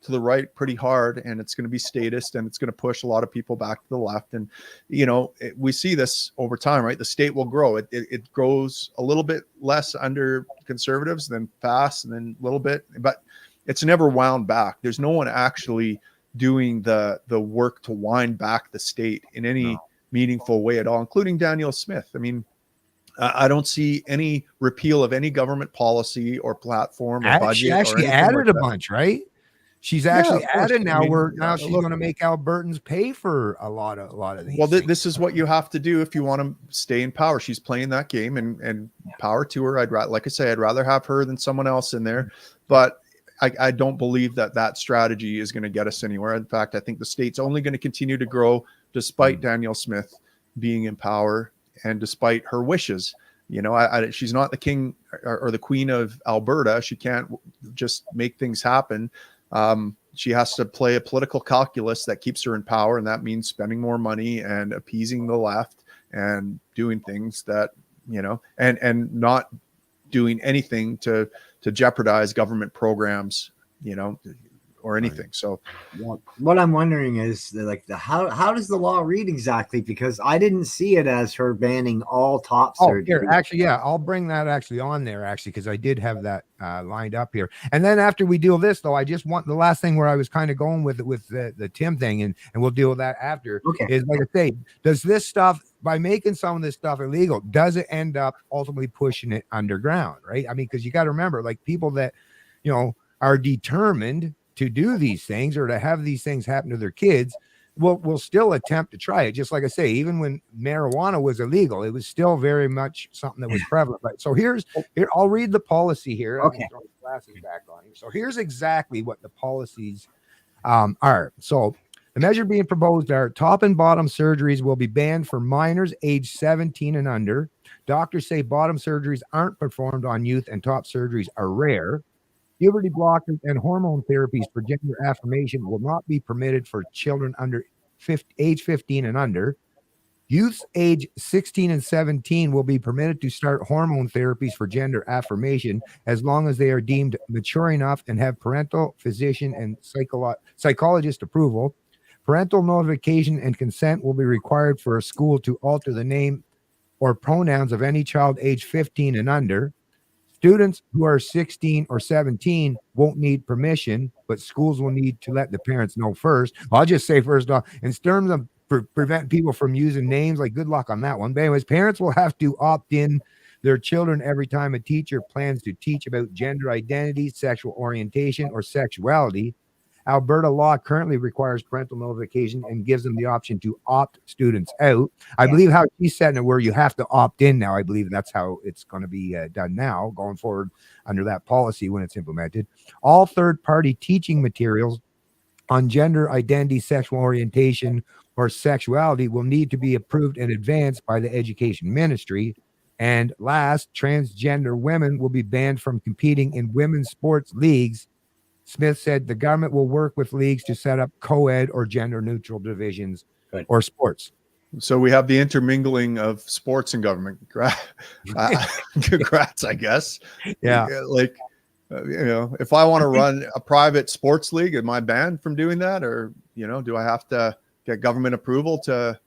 to the right pretty hard, and it's going to be statist, and it's going to push a lot of people back to the left. And, you know, we see this over time, right? The state will grow. It grows a little bit less under conservatives, then fast, and then a little bit, but it's never wound back. There's no one actually doing the work to wind back the state in any meaningful way at all, including Danielle Smith. I mean, I don't see any repeal of any government policy or platform or budget. She actually added a bunch, right? She's actually added now. She's going to make Albertans pay for a lot of these. Well, this is what you have to do if you want to stay in power. She's playing that game, and power to her. I'd rather have her than someone else in there. But I don't believe that strategy is going to get us anywhere. In fact, I think the state's only going to continue to grow despite Danielle Smith being in power and despite her wishes. You know, she's not the king or the queen of Alberta. She can't just make things happen. She has to play a political calculus that keeps her in power, and that means spending more money and appeasing the left and doing things that, you know, and not doing anything to jeopardize government programs, you know, or anything. So what I'm wondering is like how does the law read exactly? Because I didn't see it as her banning all top surgery. Here, actually, yeah, I'll bring that actually on there actually, because I did have that lined up here. And then after we deal this though, I just want the last thing where I was kind of going with the Tim thing, and we'll deal with that after. Is like I say, does this stuff, by making some of this stuff illegal, does it end up ultimately pushing it underground, right? I mean, because you got to remember, like people that, you know, are determined to do these things or to have these things happen to their kids will still attempt to try it. Just like I say, even when marijuana was illegal, it was still very much something that was prevalent. Right? So here, I'll read the policy here. Okay. Throw the glasses back on here. So here's exactly what the policies are. So the measure being proposed are top and bottom surgeries will be banned for minors age 17 and under. Doctors say bottom surgeries aren't performed on youth and top surgeries are rare. Puberty blockers and hormone therapies for gender affirmation will not be permitted for children under age 15 and under. Youths age 16 and 17 will be permitted to start hormone therapies for gender affirmation as long as they are deemed mature enough and have parental, physician, and psychologist approval. Parental notification and consent will be required for a school to alter the name or pronouns of any child age 15 and under. Students who are 16 or 17 won't need permission, but schools will need to let the parents know first. I'll just say first off, in terms of prevent people from using names, like good luck on that one. But anyways, parents will have to opt in their children every time a teacher plans to teach about gender identity, sexual orientation, or sexuality. Alberta law currently requires parental notification and gives them the option to opt students out. I believe how she's setting it where you have to opt in now. I believe that's how it's going to be done now going forward under that policy when it's implemented. All third-party teaching materials on gender identity, sexual orientation, or sexuality will need to be approved in advance by the education ministry. And last, transgender women will be banned from competing in women's sports leagues. Smith said the government will work with leagues to set up co-ed or gender-neutral divisions or sports. So we have the intermingling of sports and government. Congrats, I guess. Yeah. Like, you know, if I want to run a private sports league, am I banned from doing that? Or, you know, do I have to get government approval to,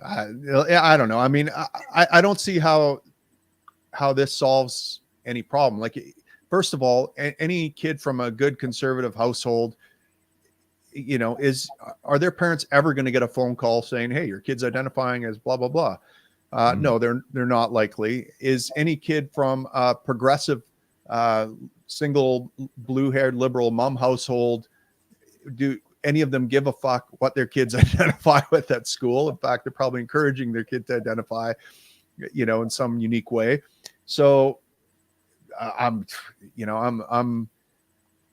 I don't know. I mean, I don't see how this solves any problem. Like, first of all, any kid from a good conservative household, you know, are their parents ever going to get a phone call saying, hey, your kid's identifying as blah, blah, blah? No, they're not likely. Is any kid from a progressive, single blue-haired liberal mom household, do any of them give a fuck what their kids identify with at school? In fact, they're probably encouraging their kid to identify, you know, in some unique way. So I'm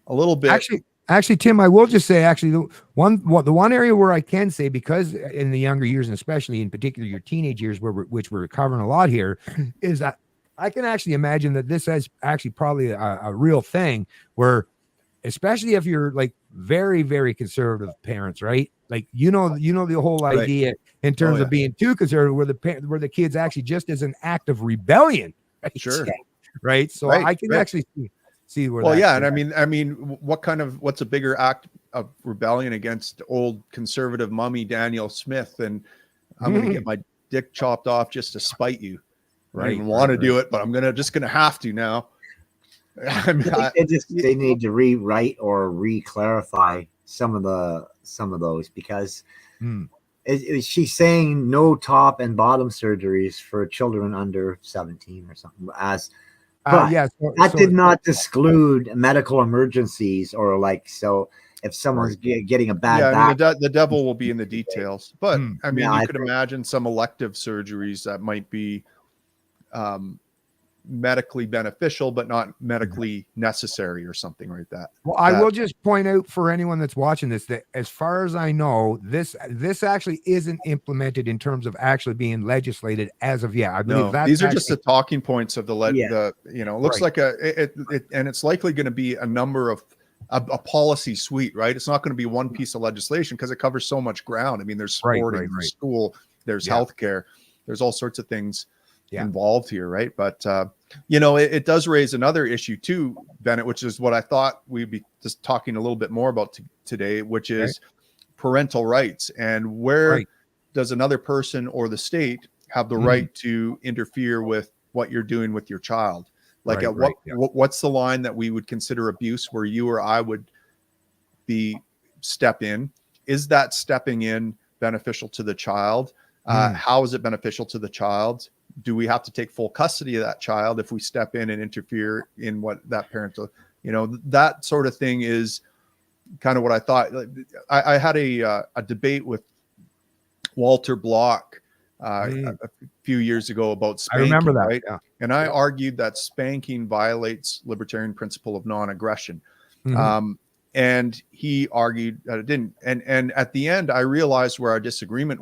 a little bit actually, Tim, I will just say, actually, the one area where I can say, because in the younger years, and especially in particular your teenage years, which we're covering a lot here, is that I can actually imagine that this is actually probably a real thing where, especially if you're like very, very conservative parents, right? Like, you know, the whole idea in terms of being too conservative, where the kids actually just as an act of rebellion, right? Sure. Right. So I can actually see where. Well, yeah, and I mean, what's a bigger act of rebellion against old conservative mummy Danielle Smith than I'm going to get my dick chopped off just to spite you. I don't even want to do it, but I'm just gonna have to now. I mean, they need to rewrite or re-clarify some of those, because she's saying no top and bottom surgeries for children under 17 or something. That did not exclude medical emergencies or like, so if someone's getting a bad back, I mean, the devil will be in the details. But I mean, you could imagine some elective surgeries that might be medically beneficial but not medically necessary or something like that. Well, I will just point out for anyone that's watching this that as far as I know, this actually isn't implemented in terms of actually being legislated as of yet. I believe these are just the talking points of the you know, it looks like and it's likely going to be a number of a policy suite, right? It's not going to be one piece of legislation because it covers so much ground. I mean, there's sporting, there's school, there's healthcare, there's all sorts of things involved here, right? But you know, it does raise another issue too, Bennett, which is what I thought we'd be just talking a little bit more about today, which is parental rights, and where does another person or the state have the right to interfere with what you're doing with your child? Like what's the line that we would consider abuse where you or I would step in? Is that stepping in beneficial to the child? How is it beneficial to the child? Do we have to take full custody of that child if we step in and interfere in what that parent, you know, that sort of thing is kind of what I thought. I had a debate with Walter Block a few years ago about spanking. I remember that. Right? Yeah. And I argued that spanking violates libertarian principle of non-aggression. And he argued that it didn't. And at the end, I realized where our disagreement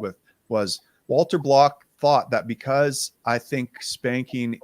was Walter Block thought that because I think spanking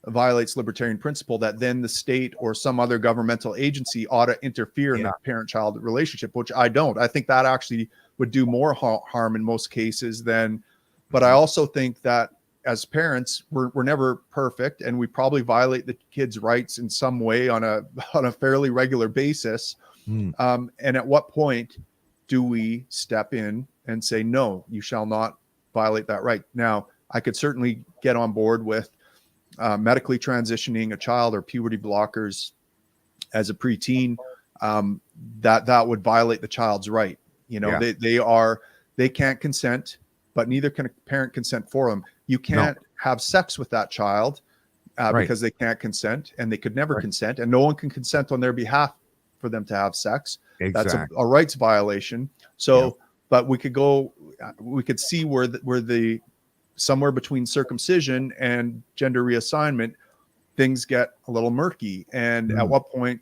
violates libertarian principle, that then the state or some other governmental agency ought to interfere in the parent-child relationship, which I don't. I think that actually would do more harm in most cases than, but I also think that as parents, we're never perfect, and we probably violate the kids' rights in some way on a fairly regular basis. And at what point do we step in and say, no, you shall not violate that right? Now, I could certainly get on board with medically transitioning a child or puberty blockers as a preteen. That would violate the child's right. You know, they can't consent, but neither can a parent consent for them. You can't have sex with that child because they can't consent, and they could never consent, and no one can consent on their behalf for them to have sex. That's a rights violation. So, but we could see where the somewhere between circumcision and gender reassignment, things get a little murky. And at what point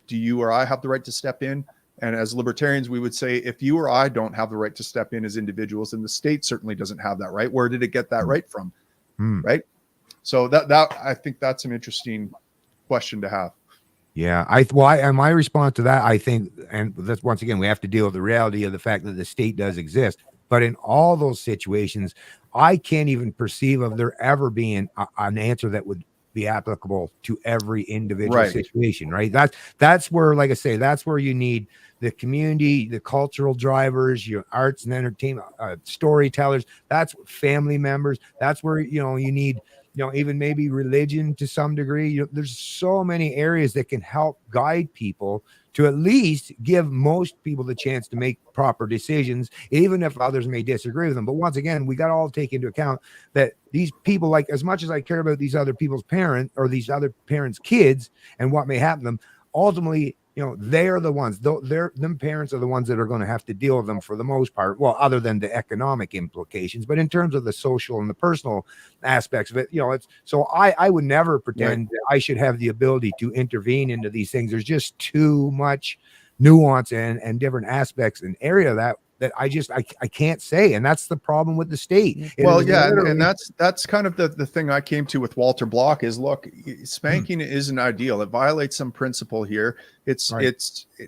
do you or I have the right to step in? And as libertarians, we would say, if you or I don't have the right to step in as individuals, then the state certainly doesn't have that right. Where did it get that right from? Right. So that I think that's an interesting question to have. Yeah, and my response to that, I think, and that's once again, we have to deal with the reality of the fact that the state does exist. But in all those situations, I can't even perceive of there ever being an answer that would be applicable to every individual situation, right? That's where, like I say, that's where you need the community, the cultural drivers, your arts and entertainment, storytellers. That's family members. That's where, you know, you need even maybe religion to some degree. There's so many areas that can help guide people to at least give most people the chance to make proper decisions, even if others may disagree with them. But once again, we got to all take into account that these people, like, as much as I care about these other people's parent or these other parents' kids and what may happen to them, ultimately, they are the ones, them parents are the ones that are going to have to deal with them for the most part. Well, other than the economic implications, but in terms of the social and the personal aspects of it, it's so I would never pretend that I should have the ability to intervene into these things. There's just too much nuance and different aspects and area that I can't say, and that's the problem with the state. And that's kind of the thing I came to with Walter Block is, look, spanking isn't ideal. It violates some principle here. It's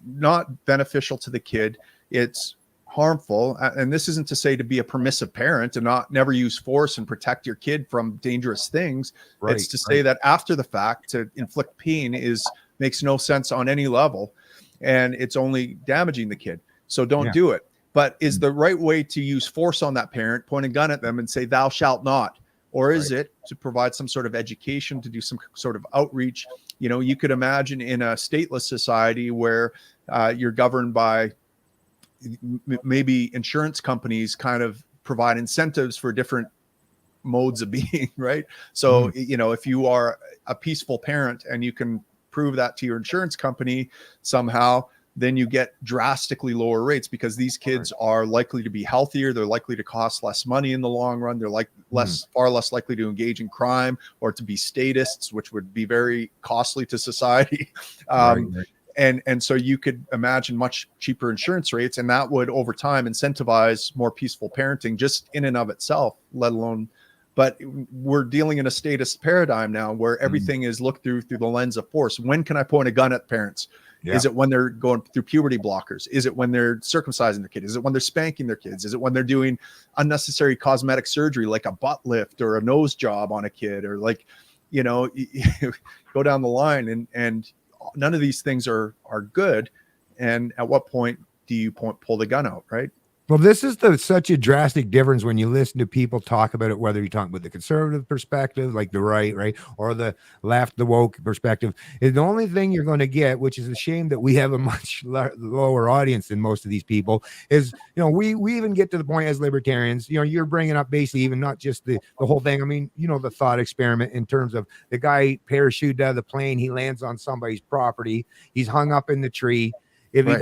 not beneficial to the kid. It's harmful, and this isn't to say to be a permissive parent and never use force and protect your kid from dangerous things. It's to say that after the fact, to inflict pain makes no sense on any level, and it's only damaging the kid. So don't do it. But is the right way to use force on that parent, point a gun at them and say, thou shalt not? Or is it to provide some sort of education, to do some sort of outreach? You could imagine in a stateless society where you're governed by maybe insurance companies kind of provide incentives for different modes of being, right? So, if you are a peaceful parent and you can prove that to your insurance company somehow, then you get drastically lower rates, because these kids are likely to be healthier. They're likely to cost less money in the long run. They're far less likely to engage in crime or to be statists, which would be very costly to society. And so you could imagine much cheaper insurance rates, and that would over time incentivize more peaceful parenting just in and of itself, let alone. But we're dealing in a statist paradigm now where everything is looked through the lens of force. When can I point a gun at parents? Yeah. Is it when they're going through puberty blockers? Is it when they're circumcising their kid? Is it when they're spanking their kids? Is it when they're doing unnecessary cosmetic surgery, like a butt lift or a nose job on a kid, or go down the line, and none of these things are good. And at what point do you pull the gun out, right? Well, this is such a drastic difference when you listen to people talk about it, whether you're talking about the conservative perspective, like the right, or the left, the woke perspective. Is the only thing you're going to get, which is a shame that we have a much lower audience than most of these people, is, we even get to the point as libertarians, you're bringing up basically even not just the whole thing. I mean, the thought experiment in terms of the guy parachuted out of the plane, he lands on somebody's property, he's hung up in the tree. If he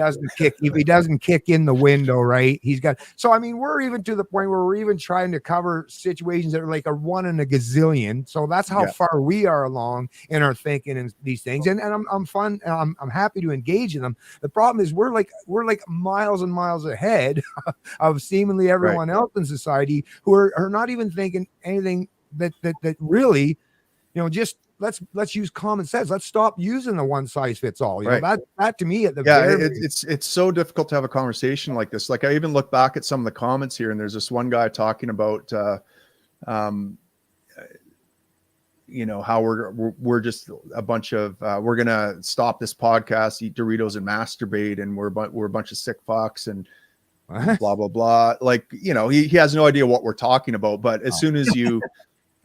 doesn't kick in the window, right, he's got. So I mean, we're even to the point where we're even trying to cover situations that are like a 1 in a gazillion. So that's how far we are along in our thinking and these things. And I'm happy to engage in them. The problem is we're like miles and miles ahead of seemingly everyone else in society who are not even thinking anything that really, just. Let's use common sense. Let's stop using the one size fits all. That to me at the it's so difficult to have a conversation like this. Like, I even look back at some of the comments here, and there's this one guy talking about how we're just a bunch of we're gonna stop this podcast, eat Doritos and masturbate, and we're a bunch of sick fucks and blah blah blah. Like, he has no idea what we're talking about. But as soon as you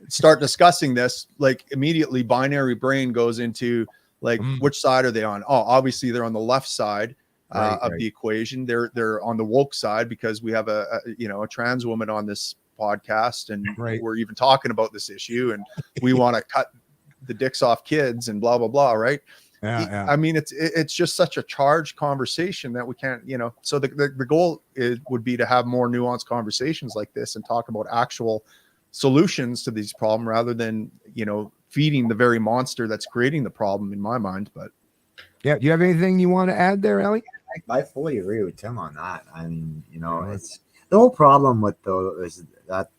start discussing this, like, immediately binary brain goes into like, which side are they on? Oh, obviously they're on the left side of the equation. They're on the woke side because we have a trans woman on this podcast, and we're even talking about this issue, and we want to cut the dicks off kids and blah blah blah, right? I mean, it's just such a charged conversation that we can't, so the goal would be to have more nuanced conversations like this and talk about actual solutions to these problems rather than feeding the very monster that's creating the problem, in my mind. But do you have anything you want to add there, Ellie? I fully agree with Tim on that. I mean, it's the whole problem with is that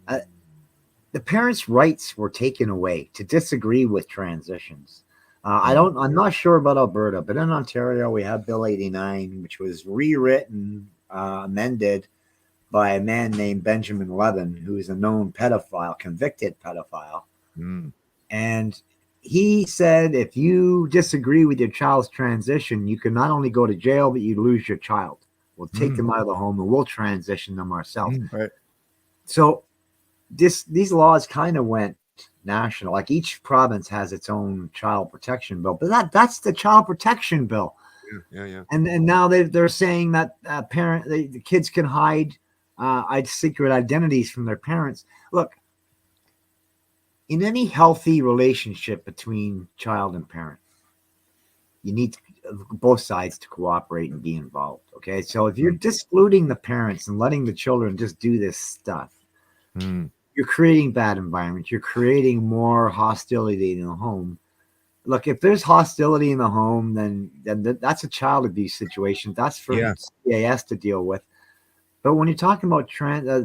the parents' rights were taken away to disagree with transitions. I'm not sure about Alberta, but in Ontario we have Bill 89, which was rewritten, amended by a man named Benjamin Levin, who is a known pedophile, convicted pedophile. And he said, if you disagree with your child's transition, you can not only go to jail, but you lose your child. We'll take them out of the home and we'll transition them ourselves. Right. So these laws kind of went national. Like each province has its own child protection bill, but that's the child protection bill. Yeah. And now they're saying that the kids can hide secret identities from their parents. Look, in any healthy relationship between child and parent, you need both sides to cooperate and be involved. Okay, so if you're excluding the parents and letting the children just do this stuff, you're creating bad environments. You're creating more hostility in the home. Look, if there's hostility in the home, then that's a child abuse situation. That's for CAS to deal with. But when you're talking about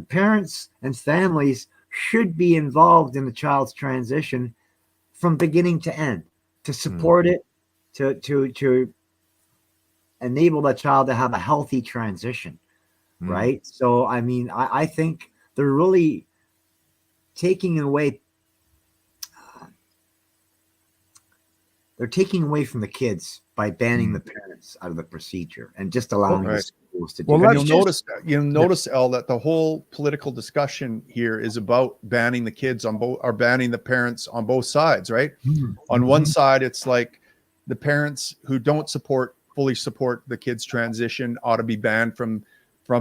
parents and families should be involved in the child's transition from beginning to end to support it, to enable that child to have a healthy transition, right? So, I mean, I think they're really taking away. They're taking away from the kids by banning the parents out of the procedure and just allowing the schools to do it. And you'll notice, Elle, that the whole political discussion here is about banning the kids on both, or banning the parents on both sides, right? On one side, it's like the parents who don't fully support the kids' transition ought to be banned from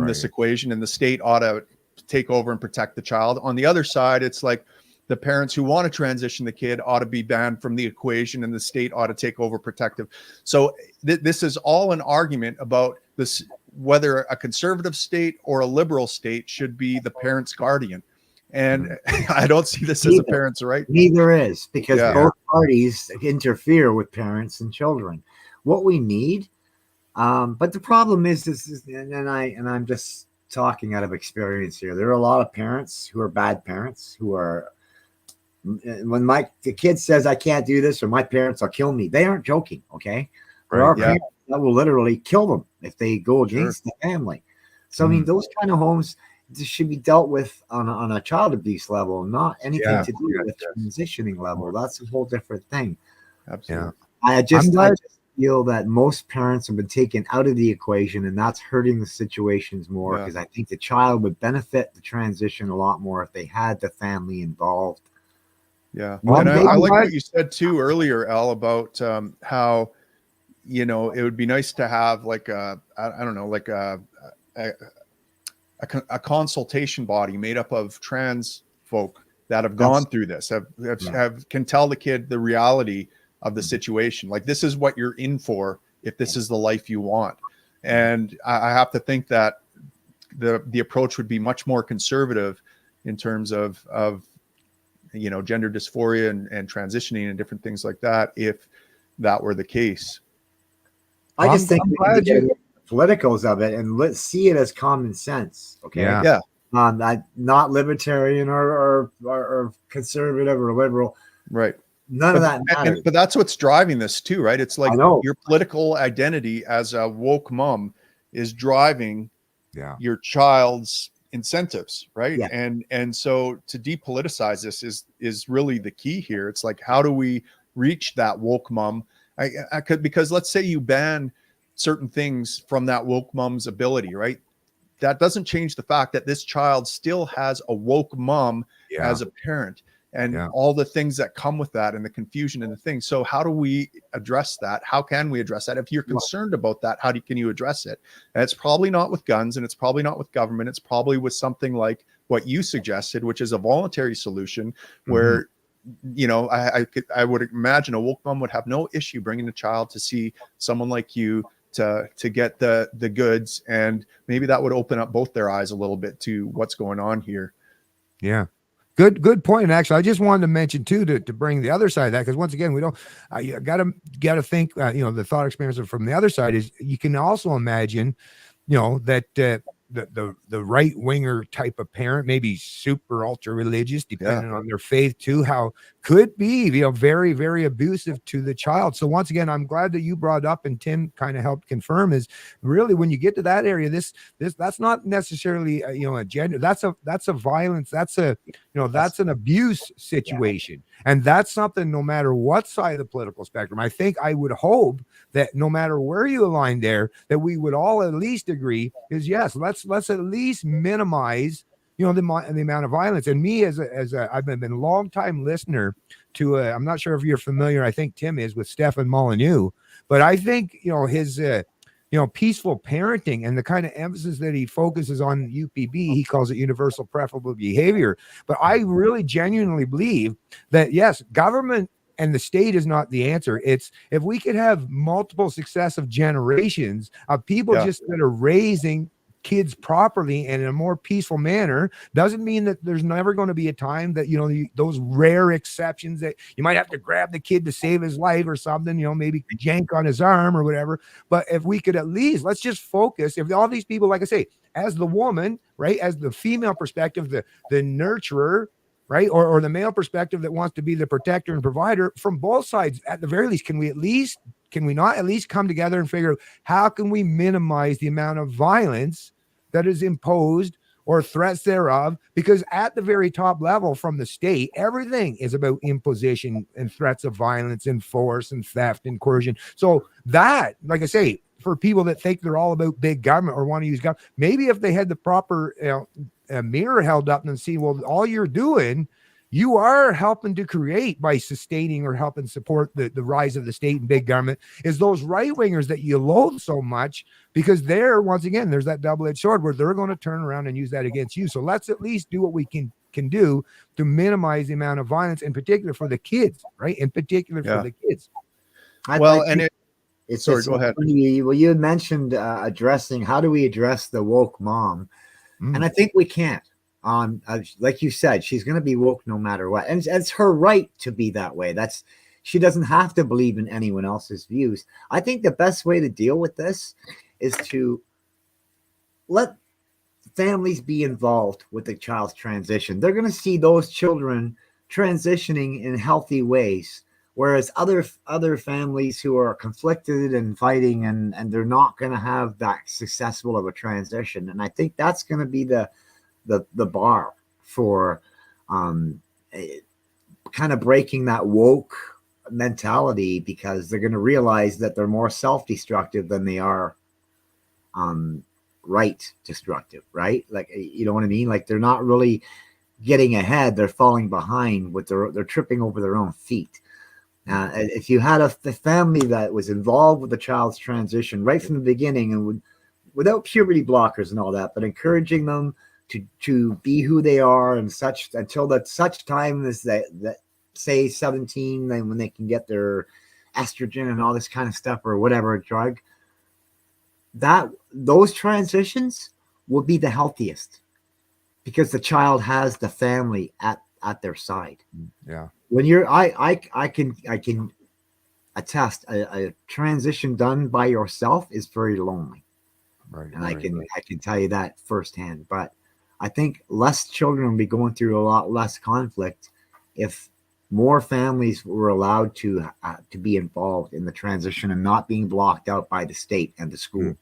this equation, and the state ought to take over and protect the child. On the other side, it's like the parents who want to transition the kid ought to be banned from the equation, and the state ought to take over protective. So this is all an argument about this, whether a conservative state or a liberal state should be the parent's guardian. And I don't see this as a parent's right. Neither is, because both parties interfere with parents and children. What we need, but the problem is and I'm just talking out of experience here. There are a lot of parents who are bad parents who are, when the kid says I can't do this or my parents will kill me, they aren't joking. Okay, there are parents that will literally kill them if they go against the family. So I mean, those kind of homes should be dealt with on a child abuse level, not anything to do with transitioning level. That's a whole different thing. Absolutely. I just feel that most parents have been taken out of the equation, and that's hurting the situations more, because I think the child would benefit the transition a lot more if they had the family involved. Yeah. Well, and I like what you said too earlier, Elle, about how, you know, it would be nice to have like a consultation body made up of trans folk that have gone through this, can tell the kid the reality of the situation. Like, this is what you're in for if this is the life you want. And I have to think that the approach would be much more conservative in terms of you know, gender dysphoria and transitioning and different things like that, if that were the case. I just think we need to get the politicals of it and let's see it as common sense. Okay. Not libertarian or conservative or liberal. Right. None of that matters. But that's what's driving this too, right? It's like your political identity as a woke mom is driving your child's incentives, right? And so to depoliticize this is really the key here. It's like, how do we reach that woke mom? I could, because let's say you ban certain things from that woke mom's ability, right? That doesn't change the fact that this child still has a woke mom as a parent, and all the things that come with that, and the confusion and the things. So how do we address that? How can we address that? If you're concerned about that, can you address it? And it's probably not with guns, and it's probably not with government. It's probably with something like what you suggested, which is a voluntary solution where, you know, I would imagine a woke mom would have no issue bringing a child to see someone like you to get the goods, and maybe that would open up both their eyes a little bit to what's going on here. Yeah. Good point. And actually, I just wanted to mention too, to bring the other side of that, because once again, we don't, you gotta think, you know, the thought experience from the other side is, you can also imagine, you know, that the right winger type of parent, maybe super ultra religious, depending on their faith too, how could be, you know, very, very abusive to the child. So once again, I'm glad that you brought up, and Tim kind of helped confirm, is really when you get to that area, that's not necessarily you know, a gender, that's a violence, that's an abuse situation. And that's something, no matter what side of the political spectrum, I think, I would hope that no matter where you align there, that we would all at least agree is, yes, let's at least minimize the amount of violence. And me as I've been a long time listener to I'm not sure if you're familiar, I think Tim is, with Stefan Molyneux, but I think his peaceful parenting and the kind of emphasis that he focuses on UPB, he calls it universal preferable behavior. But I really genuinely believe that yes, government and the state is not the answer. It's if we could have multiple successive generations of people just that are raising kids properly and in a more peaceful manner, doesn't mean that there's never going to be a time that those rare exceptions that you might have to grab the kid to save his life or something, maybe jank on his arm or whatever. But if we could at least, let's just focus, if all these people, like I say, as the woman, right, as the female perspective, the nurturer, right, or the male perspective that wants to be the protector and provider, from both sides, at the very least, can we not at least come together and figure out how can we minimize the amount of violence that is imposed or threats thereof? Because at the very top level from the state, everything is about imposition and threats of violence and force and theft and coercion. So that, like I say, for people that think they're all about big government or want to use government, maybe if they had the proper mirror held up and see, well, all you're doing, you are helping to create by sustaining or helping support the rise of the state and big government, is those right wingers that you loathe so much, because once again, there's that double-edged sword where they're going to turn around and use that against you. So let's at least do what we can do to minimize the amount of violence, in particular for the kids, right? In particular for the kids. Go ahead. Funny, well, you had mentioned addressing, how do we address the woke mom? And I think we can't. Like you said, she's going to be woke no matter what, and it's her right to be that way. She doesn't have to believe in anyone else's views. I think the best way to deal with this is to let families be involved with the child's transition. They're going to see those children transitioning in healthy ways, whereas other families who are conflicted and fighting, and they're not going to have that successful of a transition. And I think that's going to be the bar for kind of breaking that woke mentality, because they're going to realize that they're more self-destructive than they are right destructive, right? Like, you know what I mean? Like, they're not really getting ahead, they're falling behind they're tripping over their own feet. If you had a family that was involved with the child's transition right from the beginning, and without puberty blockers and all that, but encouraging them to be who they are and such until that such time as that say 17, then when they can get their estrogen and all this kind of stuff or whatever drug, that those transitions will be the healthiest, because the child has the family at their side. Yeah. When I can attest a transition done by yourself is very lonely. Right. And I can tell you that firsthand. But I think less children will be going through a lot less conflict if more families were allowed to be involved in the transition and not being blocked out by the state and the school.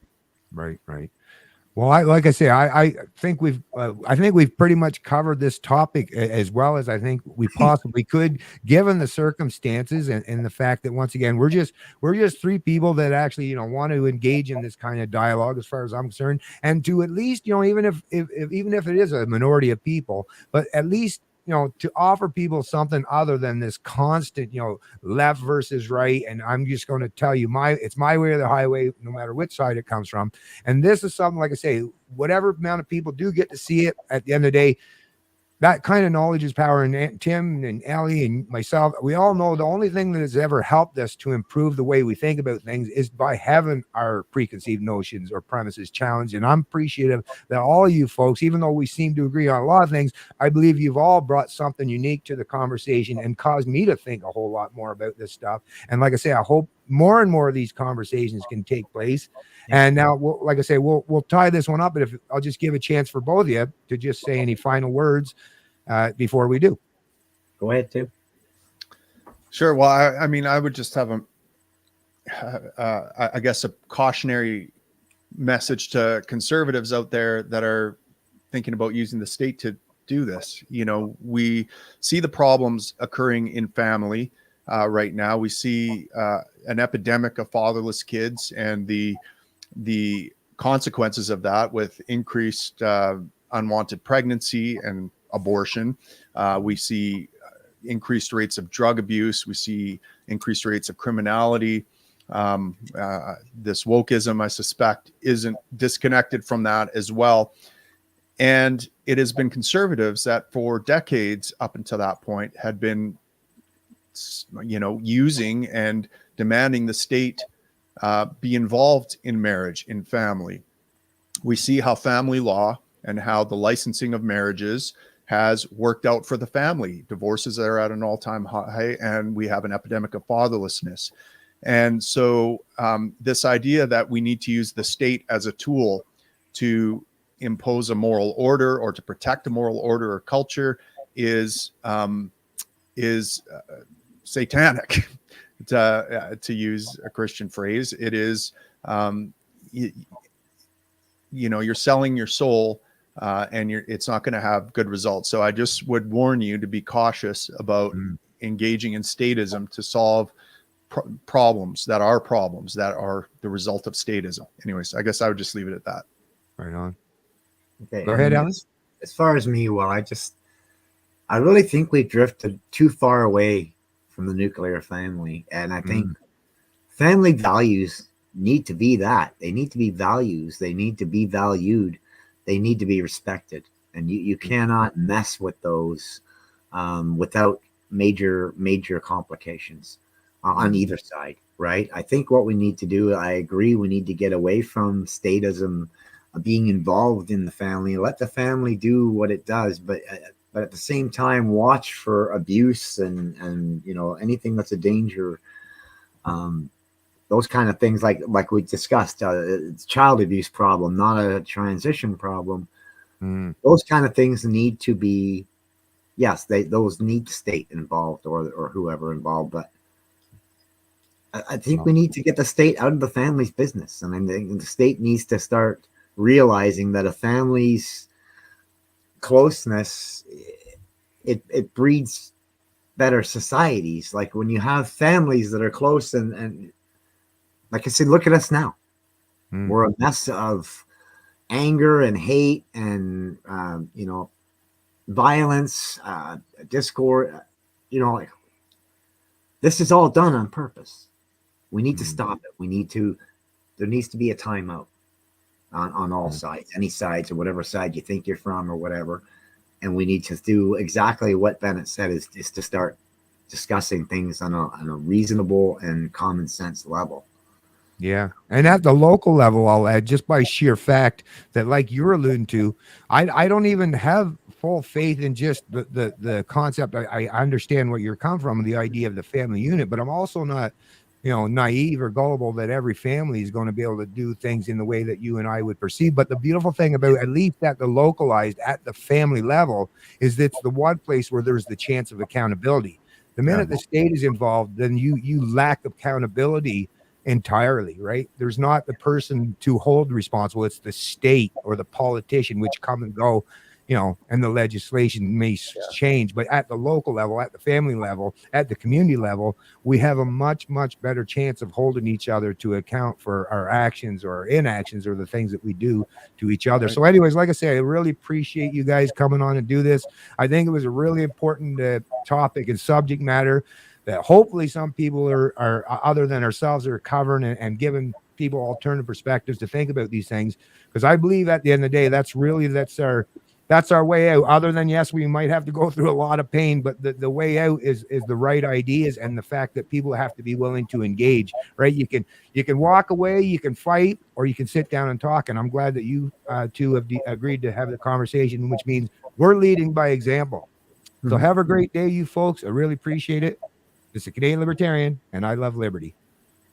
Right. Well, I think we've pretty much covered this topic as well as I think we possibly could, given the circumstances and the fact that, once again, we're just three people that actually want to engage in this kind of dialogue, as far as I'm concerned, and to at least even if it is a minority of people, but at least to offer people something other than this constant, left versus right. And I'm just going to tell you, it's my way or the highway, no matter which side it comes from. And this is something, like I say, whatever amount of people do get to see it, at the end of the day, that kind of knowledge is power. And Tim and Ellie and myself, we all know the only thing that has ever helped us to improve the way we think about things is by having our preconceived notions or premises challenged. And I'm appreciative that all of you folks, even though we seem to agree on a lot of things, I believe you've all brought something unique to the conversation and caused me to think a whole lot more about this stuff. And like I say, I hope more and more of these conversations can take place. And now, like I say, we'll tie this one up, but I'll just give a chance for both of you to just say any final words before we do. Go ahead, Tim. Sure. Well, I would just have I guess a cautionary message to conservatives out there that are thinking about using the state to do this. We see the problems occurring in family right now. We see an epidemic of fatherless kids and the consequences of that, with increased unwanted pregnancy and abortion. We see increased rates of drug abuse. We see increased rates of criminality. This wokeism, I suspect, isn't disconnected from that as well. And it has been conservatives that for decades up until that point had been, using and demanding the state be involved in marriage, in family. We see how family law and how the licensing of marriages has worked out for the family. Divorces are at an all-time high, and we have an epidemic of fatherlessness. And so this idea that we need to use the state as a tool to impose a moral order or to protect a moral order or culture is satanic, to use a Christian phrase. It is, you're selling your soul, and it's not going to have good results. So I just would warn you to be cautious about engaging in statism to solve problems that are the result of statism. Anyways, I guess I would just leave it at that. Right on. Okay, go ahead, Alan. As far as me, well, I really think we drifted too far away from the nuclear family. And I think family values need to be that. They need to be values. They need to be valued. They need to be respected. And you cannot mess with those without major complications on either side, right? I think what we need to do, I agree, we need to get away from statism, being involved in the family. Let the family do what it does, but at the same time, watch for abuse and anything that's a danger. Those kind of things, like we discussed, it's a child abuse problem, not a transition problem. Those kind of things need to be, yes, those need state involved or whoever involved. But I think we need to get the state out of the family's business. I mean, the state needs to start realizing that a family's closeness, it breeds better societies. Like when you have families that are close and like I said, look at us now. We're a mess of anger and hate and violence, discord. Like this is all done on purpose. We need to stop it. There needs to be a timeout on all sides, any sides or whatever side you think you're from or whatever. And we need to do exactly what Bennett said is to start discussing things on a reasonable and common sense level. Yeah. And at the local level, I'll add, just by sheer fact that, like you're alluding to, I don't even have full faith in just the concept. I understand what you're coming from, the idea of the family unit, but I'm also not, naive or gullible that every family is going to be able to do things in the way that you and I would perceive. But the beautiful thing about, at least at the localized, at the family level, is that it's the one place where there's the chance of accountability. The minute the state is involved, then you lack accountability entirely, right? There's not the person to hold responsible. It's the state or the politician, which come and go, and the legislation may change. But at the local level, at the family level, at the community level, we have a much, much better chance of holding each other to account for our actions or inactions or the things that we do to each other. Right. So anyways, like I say, I really appreciate you guys coming on and do this. I think it was a really important topic and subject matter that hopefully some people are other than ourselves are covering and giving people alternative perspectives to think about these things. Because I believe at the end of the day, that's our way out. Other than, yes, we might have to go through a lot of pain, but the way out is the right ideas and the fact that people have to be willing to engage, right? You can walk away, you can fight, or you can sit down and talk. And I'm glad that you two have agreed to have the conversation, which means we're leading by example. So have a great day, you folks. I really appreciate it. This is a Canadian Libertarian, and I love liberty.